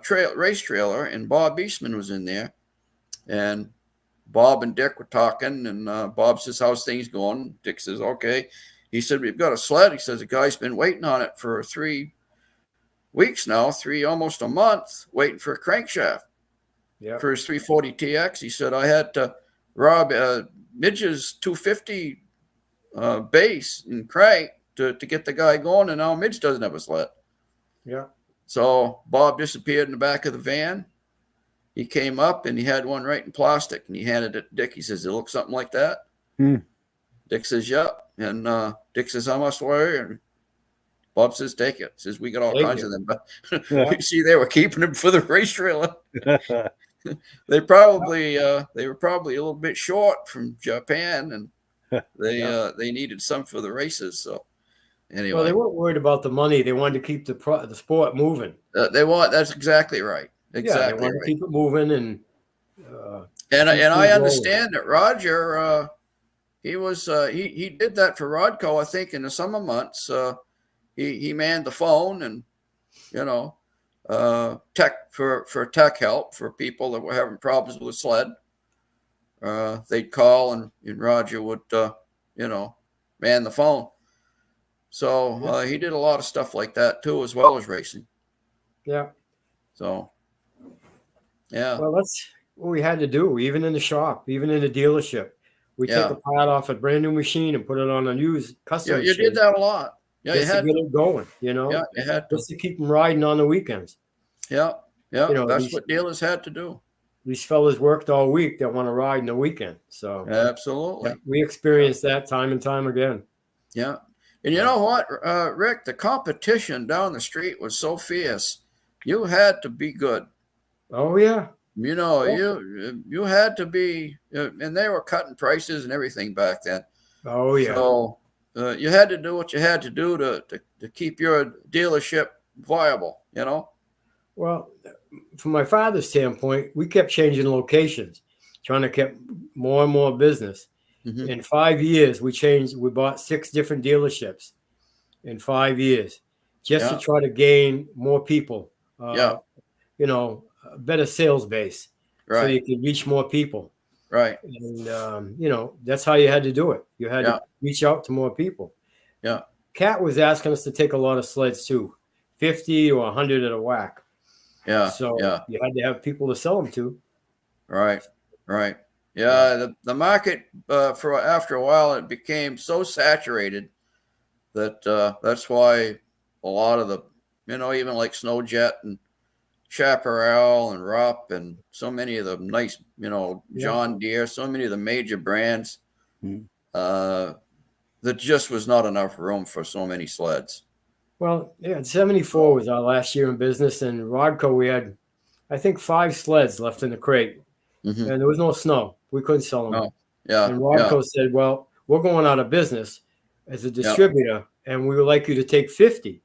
race trailer, and Bob Eastman was in there. And Bob and Dick were talking, and Bob says, how's things going? Dick says, okay. He said, we've got a sled. He says, the guy's been waiting on it for 3 weeks now, almost a month, waiting for a crankshaft for his 340 TX. He said, I had to rob Midge's 250 base and crank to get the guy going, and now Midge doesn't have a sled. Yeah. So Bob disappeared in the back of the van. He came up, and he had one right in plastic, and he handed it to Dick. He says, it looks something like that? Dick says, yep. And Dick says, how much were you? And Bob says, take it. Says, we got all kinds of them. But you see, they were keeping them for the race trailer. They were probably a little bit short from Japan, and they needed some for the races. So anyway, well, they weren't worried about the money. They wanted to keep the sport moving. That's exactly right. Exactly. They wanted to keep it moving, and I understand that Roger, he did that for Rodco. I think in the summer months, he manned the phone, and tech for tech help for people that were having problems with a sled. They'd call, and Roger would man the phone. So he did a lot of stuff like that too, as well as racing. Yeah. So yeah. Well, that's what we had to do, even in the shop, even in the dealership. We take a part off a brand new machine and put it on a used custom machine. You did that a lot. Yeah, just to get it going, Yeah, you had to. Just to keep them riding on the weekends. Yeah. That's what dealers had to do. These fellas worked all week that want to ride in the weekend. So absolutely, we experienced that time and time again. Yeah, and you know what, Rick, the competition down the street was so fierce. You had to be good. Oh yeah. You had to be, and they were cutting prices and everything back then. Oh yeah. So you had to do what you had to do to keep your dealership viable. Well, from my father's standpoint, we kept changing locations, trying to get more and more business. Mm-hmm. In 5 years, we bought 6 different dealerships in 5 years, just to try to gain more people. A better sales base. so Right. you could reach more people. Right. And you know, that's how you had to do it. You had to reach out to more people. Yeah. Cat was asking us to take a lot of sleds too, 50 or 100 at a whack. Yeah. So Yeah. you had to have people to sell them to. Right. Right. Yeah. The market for after a while it became so saturated that that's why a lot of the, you know, even like Snowjet and Chaparral and Rupp and so many of the nice, you know, John Deere, so many of the major brands, there just was not enough room for so many sleds. Well, yeah, 74 was our last year in business, and Rodco, we had, I think, 5 sleds left in the crate, and there was no snow. We couldn't sell them. Oh, yeah. And Rodco said, well, we're going out of business as a distributor, and we would like you to take 50.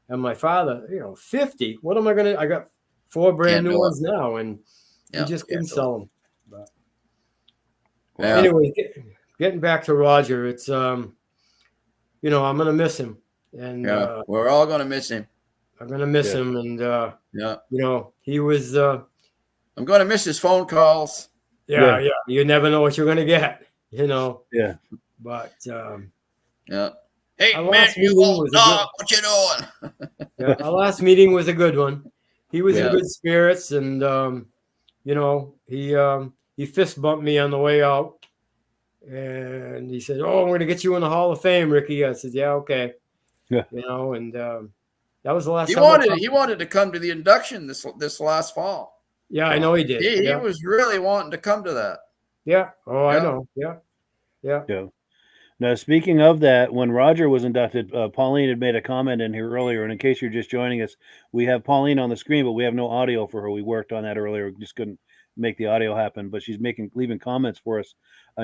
And my father, you know, 50? What am I going to? I got 4 brand new ones now, and we just couldn't sell them. But anyway, getting back to Roger, it's, you know, I'm going to miss him. And we're all going to miss him. I'm going to miss him. And, you know, he was. I'm going to miss his phone calls. Yeah. You never know what you're going to get, you know. Yeah. But, hey, man, you old dog, what you doing? Our last meeting was a good one. He was in good spirits, and, you know, he fist bumped me on the way out. And he said, "Oh, I'm going to get you in the Hall of Fame, Ricky." I said, "Yeah, okay." Yeah. You know, and that was the last He time. He wanted to come to the induction this last fall. Yeah, I know he did. He was really wanting to come to that. Yeah. Oh, I know. Yeah. Now, speaking of that, when Roger was inducted, Pauline had made a comment in here earlier. And in case you're just joining us, we have Pauline on the screen, but we have no audio for her. We worked on that earlier, just couldn't make the audio happen. But she's leaving comments for us.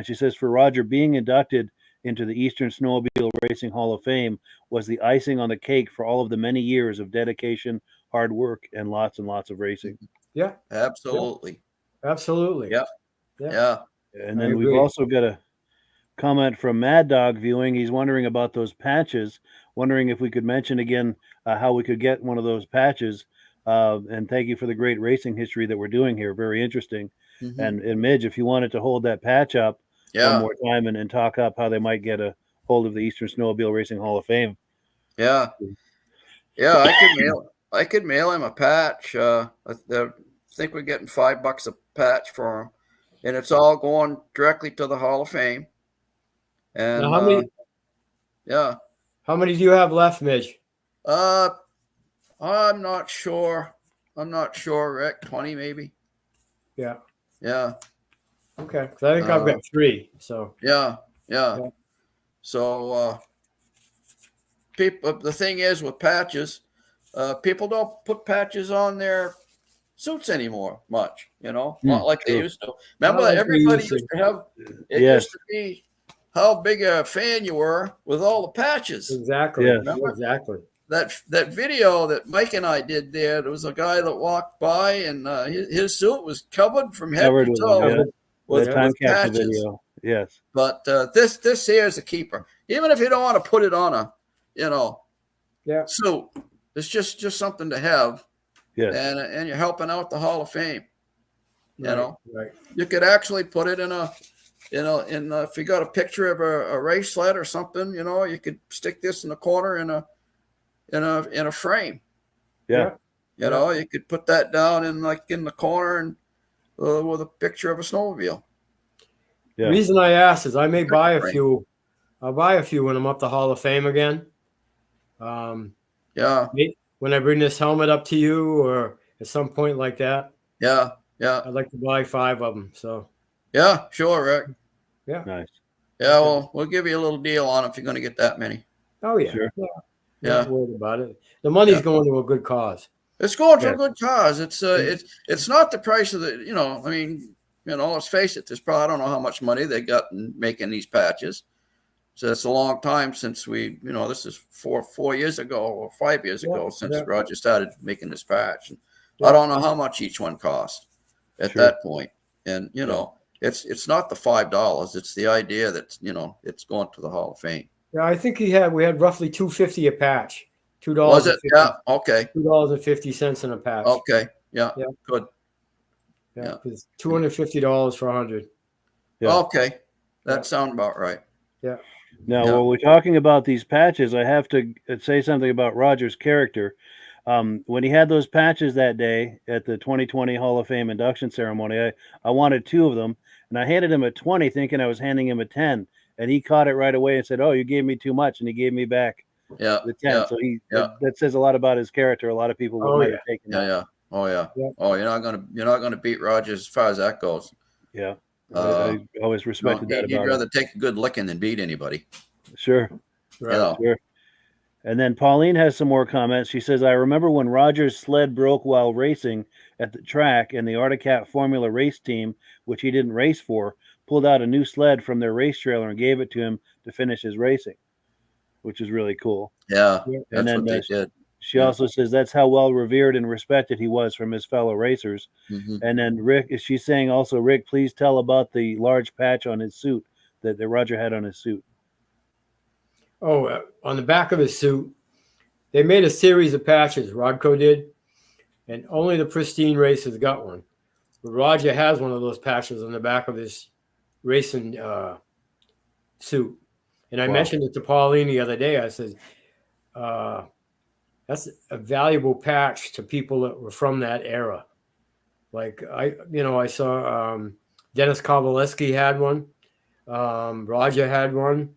She says, for Roger, being inducted into the Eastern Snowmobile Racing Hall of Fame was the icing on the cake for all of the many years of dedication, hard work, and lots of racing. Yeah, absolutely. Absolutely. Yeah. And then we've also got a comment from Mad Dog Viewing. He's wondering about those patches, wondering if we could mention again how we could get one of those patches. And thank you for the great racing history that we're doing here. Very interesting. And Midge, if you wanted to hold that patch up one more time and talk up how they might get a hold of the Eastern Snowmobile Racing Hall of Fame. Yeah, I could mail him a patch. I think we're getting $5 a patch for him, and it's all going directly to the Hall of Fame. And now how many do you have left, Midge? I'm not sure, Rick. 20 maybe. Yeah. Okay, because I think I've got 3. So yeah. So people, the thing is with patches, people don't put patches on their suits anymore much, you know, not like they used to. Remember, everybody used to have. It used to be how big a fan you were with all the patches. Exactly. Yes. Exactly. That video that Mike and I did there was a guy that walked by and his suit was covered from head to toe with time capsule patches. video. Yes. But this here is a keeper. Even if you don't want to put it on a, suit, it's just something to have. Yes. And you're helping out the Hall of Fame. Right. You could actually put it in if you got a picture of a race sled or something, you could stick this in the corner in a frame. Yeah. You could put that down in the corner and with a picture of a snowmobile. Yeah. The reason I asked is I may buy a few. I'll buy a few when I'm up the Hall of Fame again. When I bring this helmet up to you or at some point like that. Yeah. I'd like to buy 5 of them. So. Yeah, sure, Rick. Yeah. Nice. Yeah, well, we'll give you a little deal on it if you're going to get that many. Oh, yeah. Sure. Not worried about it. The money's going to a good cause. It's going to a good cause. It's not the price of the, let's face it, there's probably, I don't know how much money they got in making these patches. So it's a long time since this is 4 years ago or 5 years ago since Roger started making this patch. And I don't know how much each one cost at that point. And, it's not the $5. It's the idea that, it's going to the Hall of Fame. Yeah, I think we had roughly $2.50 a patch. $2. Was it? Yeah. Okay. $2.50 in a patch. Okay. Yeah. Good. Yeah. It's $250 for 100. Yeah. Okay, that Yeah. sounds about right. Yeah. Now, Yeah. while we're talking about these patches, I have to say something about Roger's character. When he had those patches that day at the 2020 Hall of Fame induction ceremony, I wanted 2 of them, and I handed him a 20, thinking I was handing him a 10, and he caught it right away and said, "Oh, you gave me too much," and he gave me back Yeah. the 10. Yeah. So Yeah. that says a lot about his character. A lot of people Oh, might yeah. have taken Yeah. that. Yeah. Oh yeah. Yeah. Oh, you're not gonna beat Rogers as far as that goes. Yeah, Uh, I always respected that You'd about rather him. take a good licking than beat anybody. Sure. Right. You know. Sure. And then Pauline has some more comments. She says, I remember when Roger's sled broke while racing at the track, and the Arctic Cat Formula race team, which he didn't race for, pulled out a new sled from their race trailer and gave it to him to finish his racing, which is really cool. Yeah. Yeah. And That's then what they did. she Yeah. also says that's how well revered and respected he was from his fellow racers. Mm-hmm. And then Rick, she's saying also, Rick, please tell about the large patch on his suit that Roger had on his suit. Oh, on the back of his suit, they made a series of patches. Rodco did, and only the pristine racers got one. But Roger has one of those patches on the back of his racing suit. And I Wow. mentioned it to Pauline the other day. I said, that's a valuable patch to people that were from that era. Like I saw Dennis Kovaleski had one. Roger had one.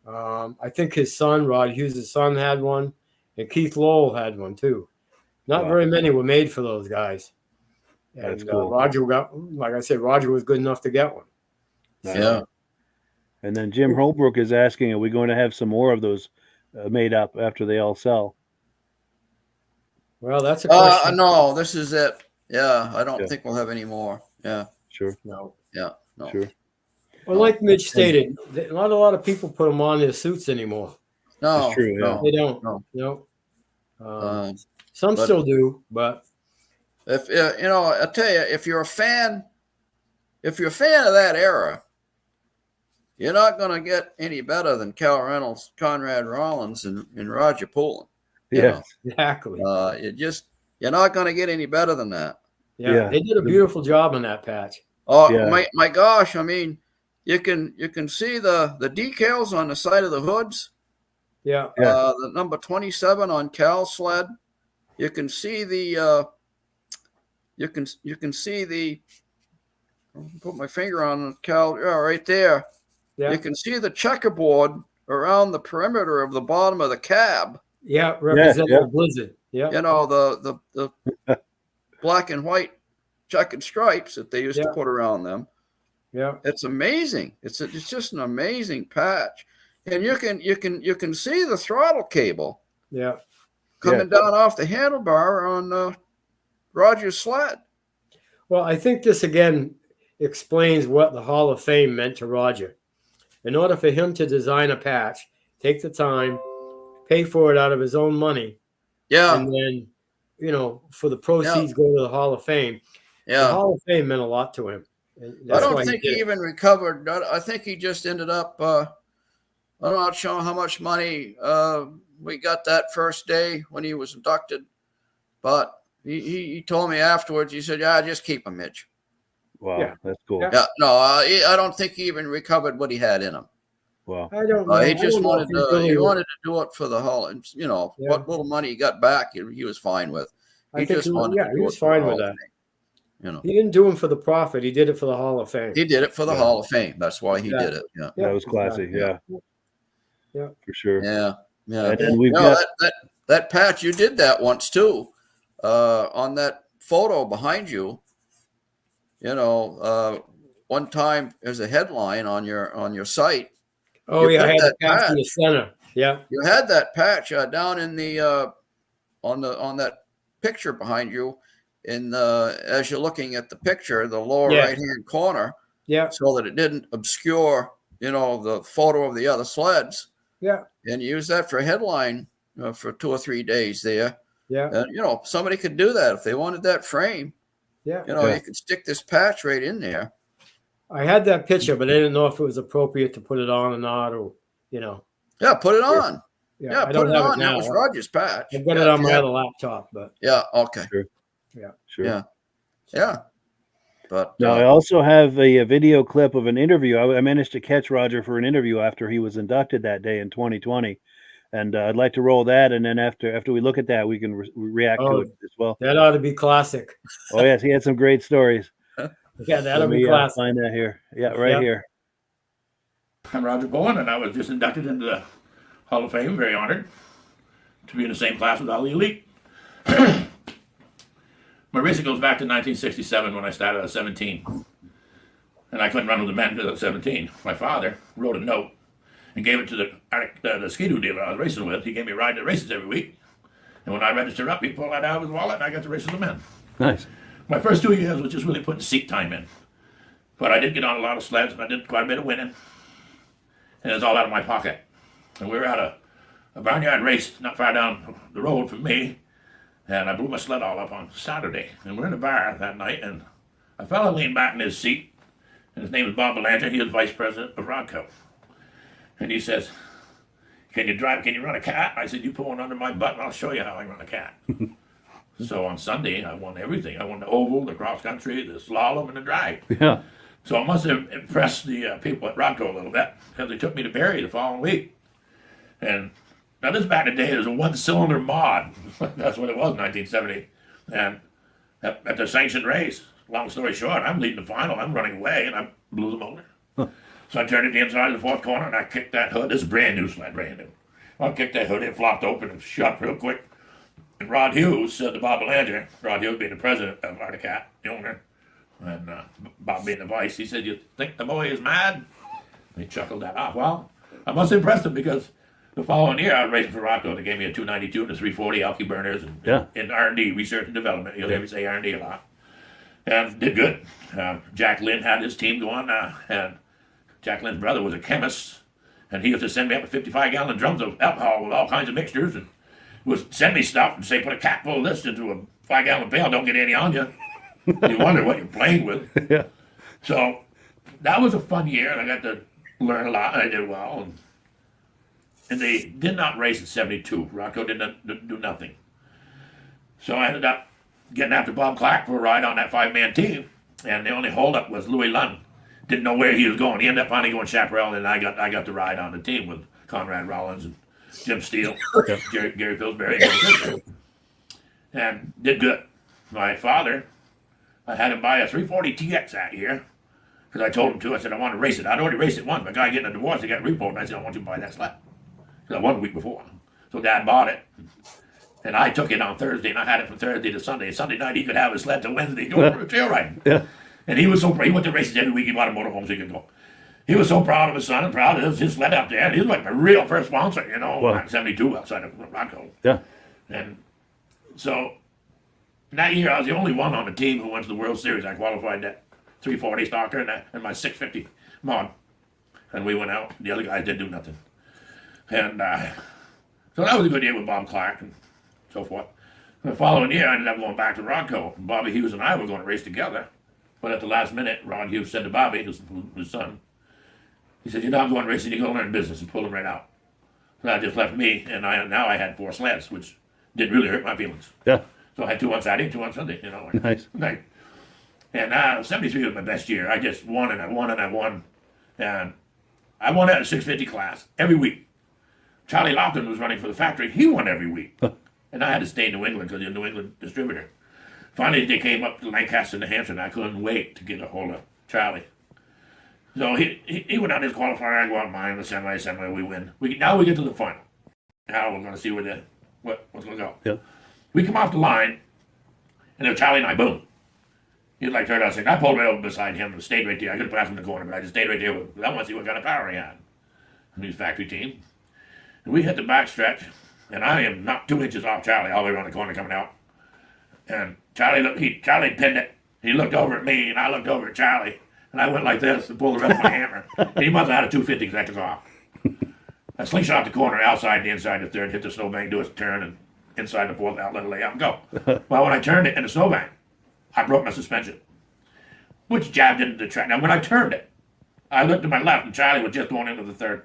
I think his son, Rod Hughes' son, had one. And Keith Lowell had one too. Not Wow. very many were made for those guys. That's And cool. Roger got, like I said, Roger was good enough to get one. Nice. Yeah. And then Jim Holbrook is asking, are we going to have some more of those made up after they all sell? Well, that's a question. No, this is it. Yeah, I don't Yeah. think we'll have any more. Yeah. Sure. No. Yeah. No. Sure. Well, like Mitch stated, not a lot of people put them on their suits anymore. No. It's true, yeah. No. They don't. No. No. But- Some still do, but If I tell you, if you're a fan of that era, you're not going to get any better than Cal Reynolds, Conrad Rollins, and Roger Poulin. You Yes. exactly. know. You're not going to get any better than that. Yeah, they did a beautiful job on that patch. Oh Yeah. my gosh! I mean, you can see the decals on the side of the hoods. Yeah. Yeah. The number 27 on Cal's sled. You can see the. You can see the. I'll put my finger on Cal. Yeah, right there. Yeah. You can see the checkerboard around the perimeter of the bottom of the cab. Yeah. Represent yeah. the Blizzard. Yeah. You know, the black and white checkered stripes that they used to put around them. Yeah. It's amazing. It's just an amazing patch, and you can see the throttle cable. Yeah. Coming down off the handlebar on Roger's sled. Well, I think this again explains what the Hall of Fame meant to Roger. In order for him to design a patch, take the time, pay for it out of his own money, Yeah, and then, for the proceeds go to the Hall of Fame. The yeah. Hall of Fame meant a lot to him. And I that's don't why think did he it. even recovered. I think he just ended up. I'm not sure how much money we got that first day when he was inducted, but he told me afterwards. He said, "Yeah, just keep him, Mitch." Wow. Yeah. That's cool. Yeah. Yeah, no, I don't think he even recovered what he had in him. Wow. I don't know. He I just don't know wanted if he really he wanted to do it for the Hall, and Yeah. what little money he got back, he was fine with. I He think just he, wanted to he do was it for the fine with Hall of that. Fame. You know, He didn't do him for the profit. He did it for the Hall of Fame. he did it for the Yeah. Hall of Fame. That's why he did it. Yeah, That was classy. exactly. Yeah. Yeah. For sure. yeah, yeah. And then we've No, got that patch. You did that once too, on that photo behind you. One time as a headline on your site. Oh, You yeah. I put had that the patch in the patch. center. Yeah. You had that patch down in the on that picture behind you, as you're looking at the picture, the lower Yeah. right hand corner, Yeah. so that it didn't obscure the photo of the other sleds, Yeah. and you use that for a headline for 2 or 3 days there. Yeah. And somebody could do that if they wanted that frame. Yeah. You could stick this patch right in there. I had that picture, but I didn't know if it was appropriate to put it on or not, or. Yeah, put it on. Yeah, I put don't it have on. it now. That was Roger's patch. I've got it on my other laptop, but Yeah. Okay. sure. Yeah. Yeah. But Now, I also have a video clip of an interview. I managed to catch Roger for an interview after he was inducted that day in 2020, and I'd like to roll that. And then after we look at that, we can react to Oh, it as well. that ought to be classic. Oh yes, he had some great stories. Yeah, that'll Let be me classic. find that here. Yeah, right Yep. here. I'm Roger Poulin, and I was just inducted into the Hall of Fame. Very honored to be in the same class with all the elite. My racing goes back to 1967 when I started at 17. And I couldn't run with the men because I was 17. My father wrote a note and gave it to the ski-doo dealer I was racing with. He gave me a ride to races every week. And when I registered up, he pulled that out of his wallet and I got to race with the men. Nice. My first 2 years was just really putting seat time in. But I did get on a lot of sleds and I did quite a bit of winning. And it was all out of my pocket. And we were at a barnyard race not far down the road from me. And I blew my sled all up on Saturday. And we're in a bar that night and a fellow leaned back in his seat. And his name was Bob Belanger. He was vice president of Rodco. And he says, can you run a cat? I said, you put one under my butt and I'll show you how I run a cat. So on Sunday, I won everything. I won the oval, the cross country, the slalom, and the drag. Yeah. So I must have impressed the people at Rodco a little bit because they took me to Barrie the following week. And now this back in the day, it was a one-cylinder mod. That's what it was, 1970. And at the sanctioned race, long story short, I'm leading the final. I'm running away, and I blew the motor. So I turned it the inside of the fourth corner, and I kicked that hood. This is brand new sled, brand new. I kicked that hood, it flopped open and shut real quick. And Rod Hughes said to Bob Belanger, Rod Hughes being the president of Arctic Cat, the owner, and Bob being the vice, he said, you think the boy is mad? And he chuckled that off. Well, I must have impressed him because the following year I was racing for Rodco. They gave me a 292 and a 340 alky burners and in R&D, research and development. You'll hear me say R&D a lot. And did good. Jack Lynn had his team going, and Jack Lynn's brother was a chemist, and he used to send me up 55-gallon drums of alcohol with all kinds of mixtures, and would send me stuff and say, put a cap full of this into a 5-gallon pail, don't get any on you. You wonder what you're playing with. Yeah. So that was a fun year, and I got to learn a lot, and I did well. And they did not race in 72. Rodco did not do nothing. So I ended up getting after Bob Clark for a ride on that 5-man team, and the only holdup was Louis Lund. Didn't know where he was going. He ended up finally going chaparral, and I got to ride on the team with Conrad Rollins and Jim Steele, Gary Pillsbury, and did good. My father, I had him buy a 340 TX that year because I told him to. I said I want to race it. I'd already raced it once. My guy getting a divorce, he got repoed, and I said I want you to buy that sled. I won the week before, so Dad bought it, and I took it on Thursday, and I had it from Thursday to Sunday. Sunday night he could have his sled to Wednesday going for trail riding. Yeah. And he was so proud. He went to races every week. He bought a motorhome so he could go. He was so proud of his son and proud of his sled out there. And he was like my real first sponsor, you know, Wow. in 72 outside of Rodco. Yeah. And so that year I was the only one on the team who went to the World Series. I qualified that 340 stalker and my 650 mod. And we went out. The other guys didn't do nothing. And so that was a good year with Bob Clark and so forth. The following year I ended up going back to Rodco. Bobby Hughes and I were going to race together. But at the last minute, Rod Hughes said to Bobby, his son, he said, you're not going racing, you're going to learn business, and pull him right out. So that just left me, and now I had 4 sleds, which didn't really hurt my feelings. Yeah. So I had 2 on Saturday, 2 on Sunday, you know. Nice. Right. And 73 was my best year. I just won and I won and I won. And I won at a 650 class every week. Charlie Lofton was running for the factory. He won every week. And I had to stay in New England because he's a New England distributor. Finally, they came up to Lancaster, New Hampshire, and I couldn't wait to get a hold of Charlie. So he went on his qualifier, I go on mine, the semi, we win. Now we get to the final. Now we're going to see what's going to go. Yeah. We come off the line, and then Charlie and I, boom. He's like turned out saying, I pulled right over beside him and stayed right there. I could have passed him in the corner, but I just stayed right there because I want to see what kind of power he had. And his factory team. And we hit the back stretch, and I am not 2 inches off Charlie all the way around the corner coming out. And Charlie pinned it. He looked over at me, and I looked over at Charlie. And I went like this and pulled the rest of my hammer. And he must have had a 250 because I took off. I slingshot the corner, outside the inside the third, hit the snowbank, do a turn, and inside the fourth outlet, lay out and go. Well, when I turned it in the snowbank, I broke my suspension, which jabbed into the track. Now, when I turned it, I looked to my left, and Charlie was just going into the third.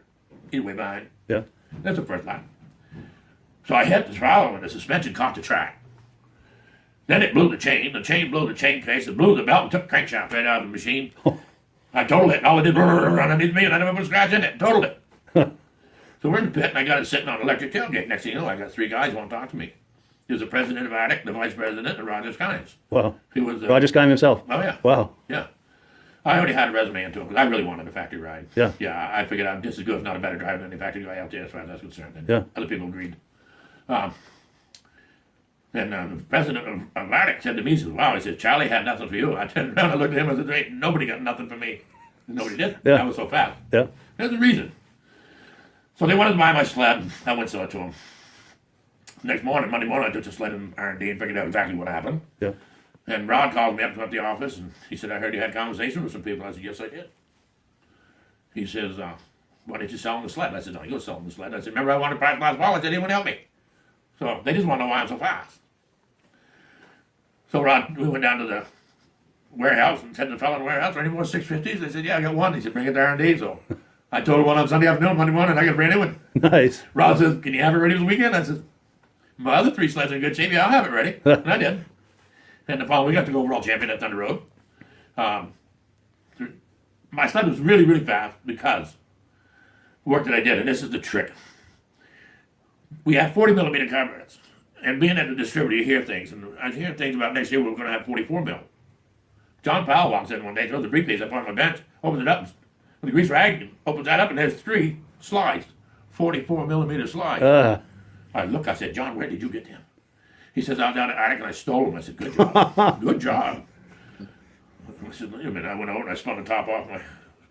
He was way behind. Yeah. That's the first line. So I hit the throttle, and the suspension caught the track. Then it blew the chain. The chain blew the chain case. It blew the belt and took the crankshaft right out of the machine. I totaled it. And all it did underneath me, and I never put a scratch in it. Totaled it. So we're in the pit, and I got it sitting on an electric tailgate. Next thing you know, I got 3 guys who want to talk to me. He was the president of Attic, the vice president, and Roger Skimes. Wow. He was Roger Skimes himself. Oh, yeah. Wow. Yeah. I already had a resume into him because I really wanted a factory ride. Yeah. Yeah, I figured I'm just as good, if not a better driver than any factory guy out there as far as that's concerned. And Yeah. other people agreed. And the president of Attic said to me, he says, wow, he says, Charlie had nothing for you. I turned around and looked at him and said, hey, nobody got nothing for me. And nobody did. Yeah. I was so fast. Yeah. There's a reason. So they wanted to buy my sled. I went saw it to them. Next morning, Monday morning, I took the sled in R&D and figured out exactly what happened. Yeah. And Rod called me up to the office, and he said, I heard you had a conversation with some people. I said, yes, I did. He says, why didn't you sell them the sled? I said, no, you go sell them the sled. I said, remember I wanted price last fall? I said, anyone help me? So they just want to know why I'm so fast. So Rod, we went down to the warehouse and said to the fellow in the warehouse, any more 650s? They said, yeah, I got one. He said, bring it to R&D. So I told one on Sunday afternoon, Monday morning, I got a brand new one. Nice. Rod says, can you have it ready for the weekend? I said, my other 3 sleds are in good shape. Yeah, I'll have it ready. And I did. And the following week, I got to go overall champion at Thunder Road. My sled was really, really fast because the work that I did, and this is the trick. We had 40 millimeter carburetors. And being at the distributor, you hear things. And I was hearing things about next year we're going to have 44 mil. John Powell walks in one day, throws the briefcase up on my bench, opens it up with a grease rag, opens that up, and there's 3 slides, 44 millimeter slides. I look, I said, John, where did you get them? He says, I was down at Attic and I stole them. I said, good job. Good job. I said, wait a minute. I went over and I spun the top off my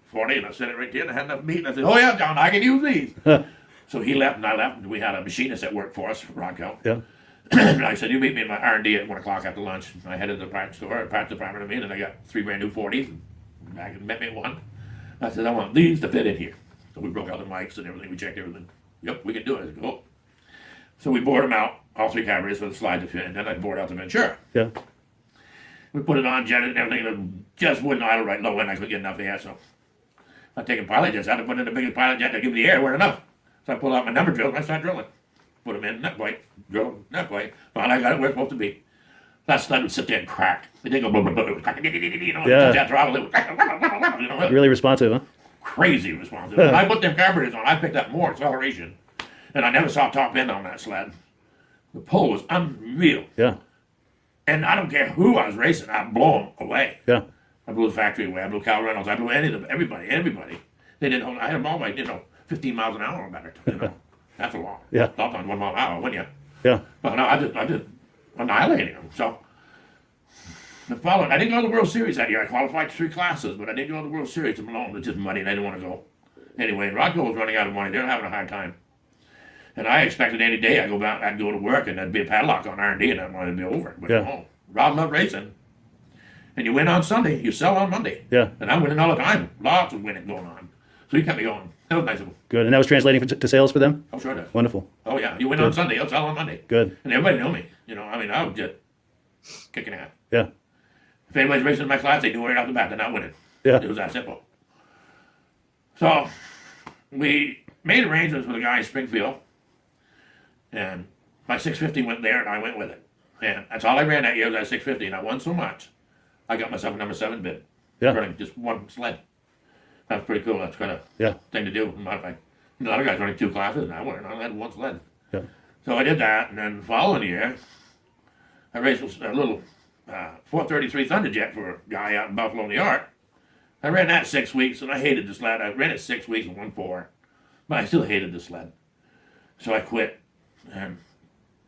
40 and I set it right there and I had enough meat. And I said, oh yeah, John, I can use these. So he left and I left and we had a machinist that worked for us, Rodco. Yeah. And I said, you meet me in my R&D at 1 o'clock after lunch. And I headed to the parts store, parts department, and I got 3 brand new 40s. And back and met me at 1. I said, I want these to fit in here. So we broke out the mics and everything. We checked everything. Yep, we can do it. I said, go. So we bored them out, all 3 carburetors for the slide to fit, and then I bored out the Ventura. Yeah. We put it on, jetted and everything, and it just wouldn't idle right low, and I couldn't get enough air, so I taken pilot jets. I had to put in the biggest pilot jet to give me the air, weren't enough. So I pulled out my number drill and I started drilling. Put them in, not quite, drill, not quite. Well, I got it where it's supposed to be. That sled would sit there and crack. It didn't go blah, blah, blah, it would crack, you know, Yeah. that throttle, it would crack, you know, Really responsive, huh? crazy responsive. When I put them carburetors on, I picked up more acceleration, and I never saw top end on that sled. The pull was unreal. Yeah. And I don't care who I was racing, I'd blow them away. Yeah. I blew the factory away. I blew Cal Reynolds. I blew any of them. Everybody. They didn't hold. I had them all by 15 miles an hour or better. That's a lot. Yeah. Sometimes 1 mile an hour, wouldn't you? Yeah. But no, I just annihilating them. So the following, I didn't go to the World Series that year. I qualified 3 classes, but I didn't go to the World Series to Malone. It was just muddy, and I didn't want to go. Anyway, and Rodco was running out of money. They were having a hard time. And I expected any day I'd go to work and there'd be a padlock on R&D and that would be over. But Yeah. no, Rod loved racing. And you win on Sunday, you sell on Monday. Yeah. And I'm winning all the time. Lots of winning going on. So he kept me going. That was nice of him. Good. And that was translating to sales for them? Oh, sure does. Wonderful. Oh, yeah. You win on Sunday, you'll sell on Monday. Good. And everybody knew me. You know, I mean, I was just kicking ass. Yeah. If anybody's racing in my class, they knew right off the bat they're not winning. Yeah. It was that simple. So we made arrangements with a guy in Springfield. And my 650 went there, and I went with it. And that's all I ran that year was that 650, and I won so much, I got myself a number 7 bid. Yeah. Running just 1 sled. That's pretty cool. That's kind of Yeah. thing to do. A lot of guys running 2 classes, and I only had 1 sled. Yeah. So I did that, and then the following year, I raced a little 433 Thunderjet for a guy out in Buffalo, New York. I ran that 6 weeks, and I hated the sled. I ran it 6 weeks and won 4, but I still hated the sled. So I quit. And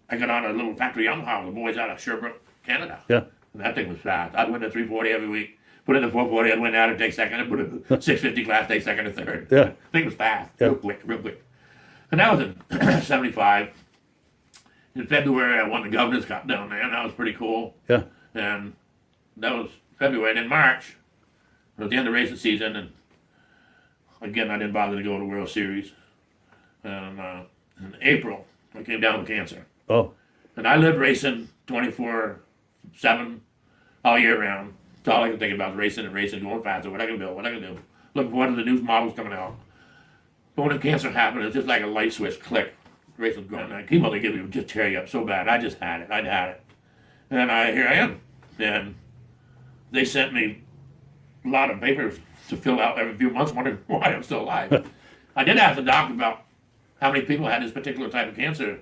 I got on a little factory Yamaha with the boys out of Sherbrooke, Canada. Yeah. And that thing was fast. I'd win the 340 every week. Put in the 440, I'd win out and take second. I'd put in the 650 class, take second and third. Yeah. The thing was fast. Yeah. Real quick, real quick. And that was in 75. In February, I won the Governor's Cup down there, and that was pretty cool. Yeah. And that was February. And in March, it was the end of racing season, and again, I didn't bother to go to the World Series. And in April, I came down with cancer. Oh. And I lived racing 24/7 all year round. That's all I can think about is racing and racing, going faster, what I can do. Looking forward to the new models coming out. But when the cancer happened, it was just like a light switch click. Racing going. Chemo they give you would just tear you up so bad. I just had it. I'd had it. And here I am. And they sent me a lot of papers to fill out every few months, wondering why I'm still alive. I did ask the doctor about how many people had this particular type of cancer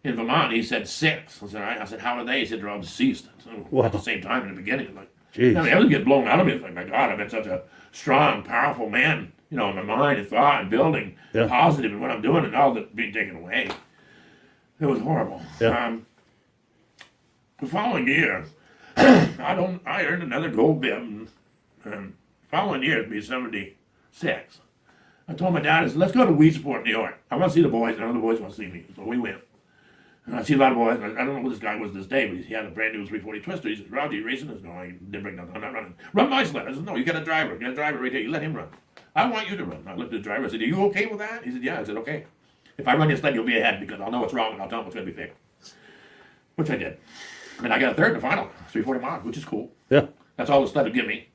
in Vermont. He said 6. I said, all right. I said, how are they? He said, they're all deceased. So Wow. at the same time in the beginning. Like, Jeez. I mean, I was getting blown out of me. It's like, my God, I've been such a strong, powerful man, in my mind and thought and building, Yeah. positive in what I'm doing, and all that being taken away. It was horrible. Yeah. The following year, I earned another gold bib. And following year, it'd be 76. I told my dad, I said, let's go to Weedsport, New York. I want to see the boys. I know the boys want to see me. So we went. And I see a lot of boys. And I don't know who this guy was this day, but he had a brand new 340 Twister. He says, Roger, you racing this? No, I didn't bring nothing. I'm not running. Run my sled. I said, no, you got a driver. You got a driver right there. You let him run. I want you to run. I looked at the driver. I said, are you okay with that? He said, yeah. I said, okay. If I run your sled, you'll be ahead because I'll know what's wrong and I'll tell him what's going to be fixed. Which I did. And I got a third in the final, 340 miles, which is cool. Yeah. That's all the sled would give me.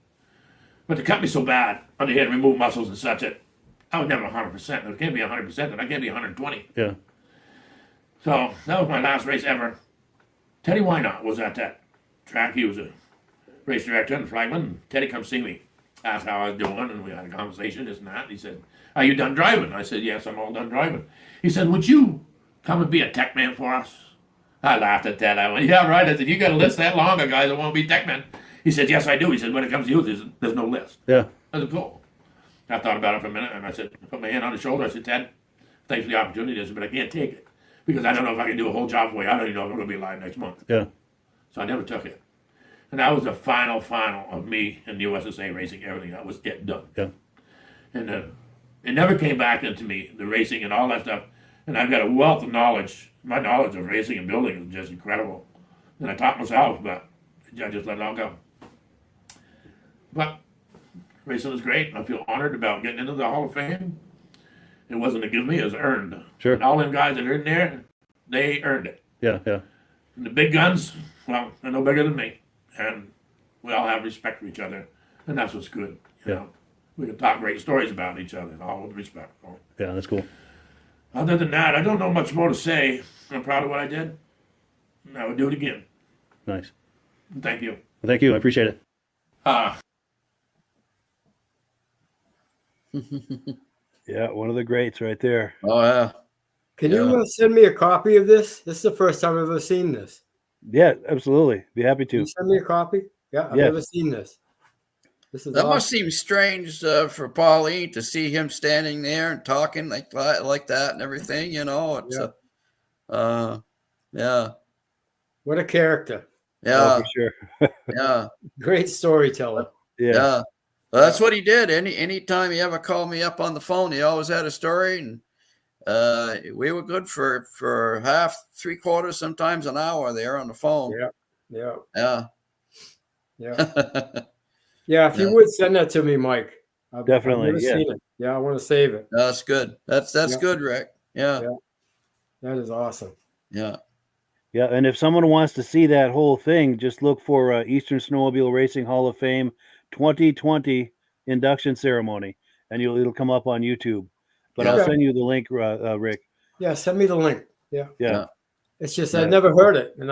But they cut me so bad on the head, remove muscles and such that I was never 100%. It can't be 100%, and I can't be 120. Yeah. So that was my last race ever. Teddy Wynot was at that track. He was a race director and flagman. And Teddy come see me, asked how I was doing, and we had a conversation, this and that. And he said, are you done driving? I said, yes, I'm all done driving. He said, would you come and be a tech man for us? I laughed at that. I went, yeah, right. I said, you got a list that long of guys that want to be tech men. He said, yes, I do. He said, when it comes to you, there's no list. Yeah. I said, cool. I thought about it for a minute, and I said, I put my hand on his shoulder. I said, Ted, thanks for the opportunity. I said, but I can't take it because I don't know if I can do a whole job for you. I don't even know if I'm going to be alive next month. Yeah. So I never took it. And that was the final of me and the USSA racing, everything. That was it, done. Yeah. And it never came back into me, the racing and all that stuff. And I've got a wealth of knowledge. My knowledge of racing and building is just incredible. And I taught myself, but I just let it all go. But racing is great. I feel honored about getting into the Hall of Fame. It wasn't a give me, it was earned. Sure. And all them guys that are in there, they earned it. Yeah. Yeah. And the big guns, well, they're no bigger than me. And we all have respect for each other. And that's what's good. You know, we can talk great stories about each other, all with respect. Yeah. That's cool. Other than that, I don't know much more to say. I'm proud of what I did. And I would do it again. Nice. Thank you. Well, thank you. I appreciate it. Yeah. One of the greats right there. Oh, yeah. Can you send me a copy of this? This is the first time I've ever seen this. Yeah. Absolutely. Be happy Can to. you send me a copy? Yeah, I've Yeah. never seen this. This is That awesome. must seem strange for Pauline to see him standing there and talking like that and everything. It's yeah, What a character. Oh, yeah, for sure. yeah, Great storyteller. Yeah. yeah. Well, that's what he did. Anytime he ever called me up on the phone, he always had a story, and we were good for half, 3/4, sometimes an hour there on the phone. Yeah. Yeah. Yeah. Yeah, if you Yeah. would send that to me, Mike. Definitely, I've never yeah. seen it. Yeah, I want to save it. That's good. That's Yeah. good, Rick. Yeah. Yeah. That is awesome. Yeah. Yeah, and if someone wants to see that whole thing, just look for Eastern Snowmobile Racing Hall of Fame 2020 induction ceremony, and it'll come up on YouTube. But I'll Okay. send you the link, Rick. Yeah, send me the link. Yeah. Yeah, It's just Yeah. I never heard it. And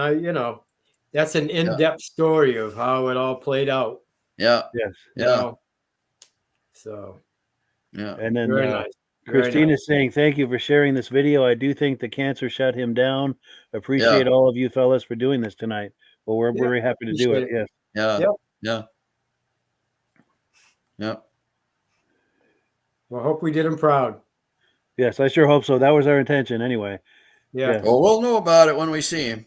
that's an in-depth story of how it all played out. Yeah. yes. you Yeah. know? So Yeah. And then very nice. Very Christine nice. is saying, thank you for sharing this video. I do think the cancer shut him down. Appreciate all of you fellas for doing this tonight. Well, we're Yeah, very happy to do it. appreciate Yes. Yeah. Yep. Yeah. Yeah. Well, I hope we did him proud. Yes, I sure hope so. That was our intention anyway. Yeah. Yeah. Well, we'll know about it when we see him.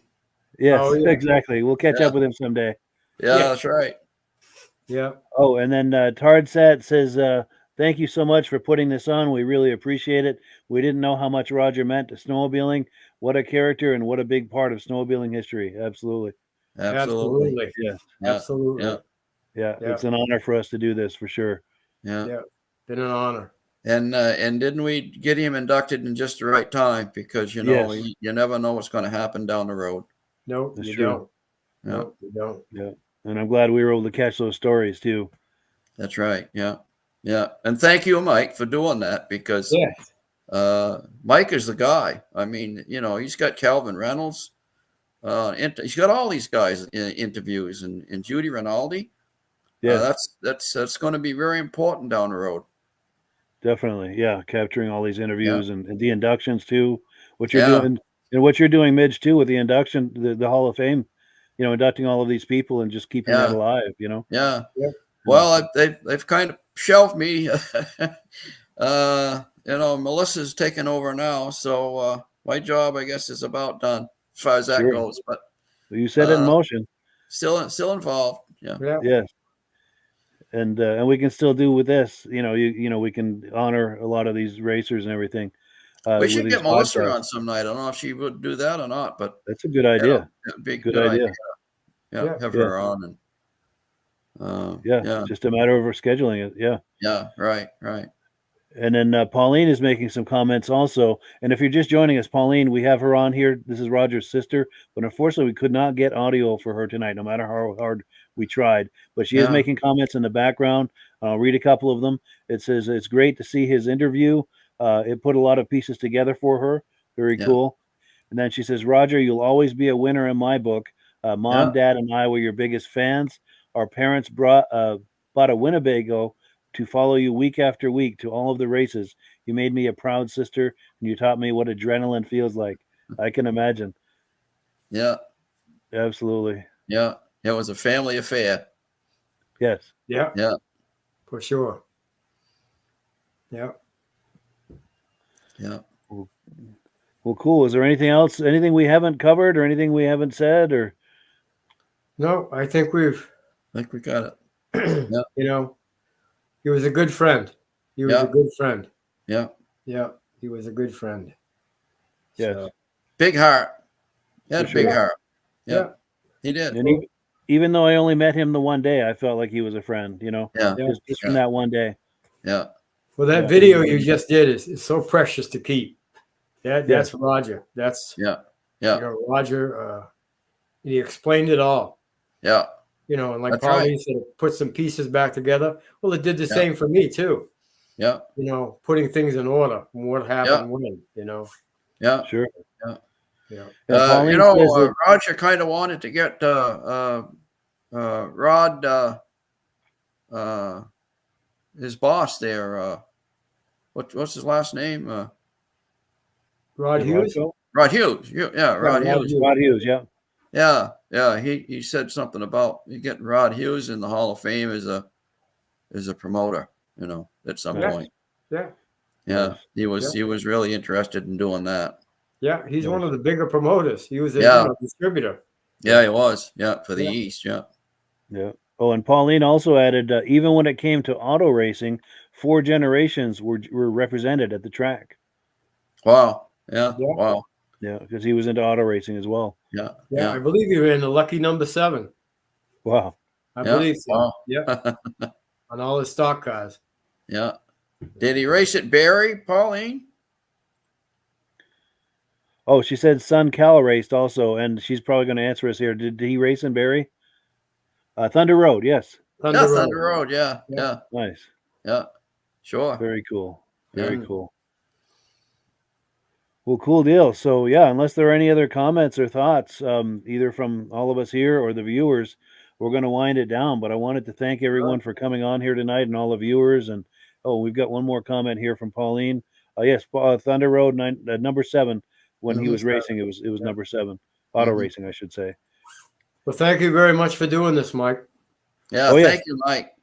Yes, Oh, yeah. exactly. We'll catch Yeah. up with him someday. Yeah, Yeah. that's right. Yeah. Oh, and then Tardsat says, thank you so much for putting this on. We really appreciate it. We didn't know how much Roger meant to snowmobiling. What a character and what a big part of snowmobiling history. Absolutely. Absolutely. Yeah. Yeah. Absolutely. Yeah. Yeah. Yeah. It's an honor for us to do this for sure. Yeah. Yeah. Been an honor. And didn't we get him inducted in just the right time? Because you never know what's going to happen down the road. No, That's you true. don't. Yeah. No, you don't. Yeah. And I'm glad we were able to catch those stories too. That's right. Yeah. Yeah. And thank you, Mike, for doing that, because Yeah. Mike is the guy. I mean, he's got Calvin Reynolds, He's got all these guys in interviews, and Judy Rinaldi. Yeah, That's going to be very important down the road. definitely. Yeah, capturing all these Yeah, interviews and the inductions too. What you're yeah, doing and what you're doing, Midge, too, with the induction, the Hall of Fame. Inducting all of these people and just keeping that yeah, alive. yeah. Yep. Well, they've kind of shelved me. Melissa's taken over now, so my job, I guess, is about done as far as that Sure. goes. But You set it in motion. still involved. Yeah, Yeah. Yes. And we can still do with this. We can honor a lot of these racers and everything we with should these get Melissa podcasts. on some night. I don't know if she would do that or not, but That's a good idea. it'd be a Good good idea. idea. Yeah, Yeah. have Yeah. her on, and Yeah. yeah, Just a matter of scheduling it. Yeah. yeah, right. And then Pauline is making some comments also. And if you're just joining us, Pauline, we have her on here. This is Roger's sister, but unfortunately, we could not get audio for her tonight, no matter how hard we tried. But she is Yeah. making comments in the background. I'll read a couple of them. It says, "It's great to see his interview. It put a lot of pieces together for her. Very Yeah. cool." And then she says, "Roger, you'll always be a winner in my book. Mom, Yeah. Dad, and I were your biggest fans. Our parents bought a Winnebago to follow you week after week to all of the races. You made me a proud sister, and you taught me what adrenaline feels like." I can imagine. Yeah, Absolutely. yeah. It was a family affair. Yes. Yeah. Yeah. For sure. Yeah. Yeah. Well, cool. Is there anything else? Anything we haven't covered, or anything we haven't said, or? No, I think we've, I think we got it. Yeah. He was a good friend. He was Yeah. a good friend. Yeah. Yeah. He was a good friend. Yes. So, Big heart. He had a For big sure. heart. Yeah. yeah. He did. And even though I only met him the one day, I felt like he was a friend. Yeah. Yeah. Just from that one day. Yeah. Well, that Yeah. video you just did is so precious to keep. That's Roger. That's Yeah. Yeah. Roger. He explained it all. Yeah. And like That's Pauline right. said, put some pieces back together. Well, it did the Yeah. same for me too. Yeah. Putting things in order. What happened when. Yeah. Sure. Yeah. Yeah. And Pauline says that, Roger kind of wanted to get Rod, his boss there. What's his last name? Rod Hughes. Rod Hughes. Yeah, Rod Hughes. Rod Hughes. Yeah. Yeah. He said something about getting Rod Hughes in the Hall of Fame as a promoter. At some Yeah. point. Yeah. Yeah, Yes. he was really interested in doing that. Yeah. He's Yes. one of the bigger promoters. He was a distributor. Yeah, he was. Yeah, for the Yeah. East. Yeah. Yeah. Oh, and Pauline also added, even when it came to auto racing, 4 generations were represented at the track. Wow. Yeah. Yeah. Wow. Yeah, because he was into auto racing as well. Yeah. Yeah. I believe you were in the lucky number 7. Wow. I Yeah. believe so. Wow. Yeah. On all his stock cars. Yeah. Did he race at Barry, Pauline? Oh, she said son Cal raced also, and she's probably going to answer us here. Did he race in Barrie? Thunder Road, yes. Thunder Yeah, Road. Thunder Road. Yeah. Yeah. Yeah. Nice. Yeah. Sure. Very cool. Very Yeah. cool. Well, cool deal. So, yeah, unless there are any other comments or thoughts, either from all of us here or the viewers, we're going to wind it down. But I wanted to thank everyone for coming on here tonight and all the viewers. And, we've got one more comment here from Pauline. Yes, Thunder Road, number 7. When he Number was 7. racing, it was number 7. Auto Mhm. racing, I should say. Well, thank you very much for doing this, Mike. Yeah. Oh, yeah. Thank you, Mike.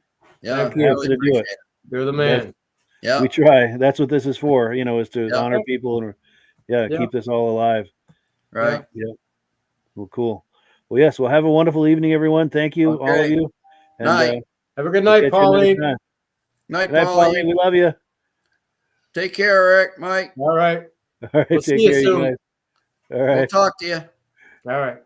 Yeah. Thank you. I Happy really to do it. appreciate it. You're the man. Yeah. We try. That's what this is for, is to Yeah. honor people and, Yeah. keep this all alive. Right. Well, cool. Well, yes. Well, have a wonderful evening, everyone. Thank you, all of Okay. you. And, Night. Have a good we'll night, catch you another Pauline. time. Night, Good night, Pauline. Pauline. We love you. Take care, Eric, Mike. All right. All right. We'll Take see you care, you soon. guys. All We'll right. talk to you. All right.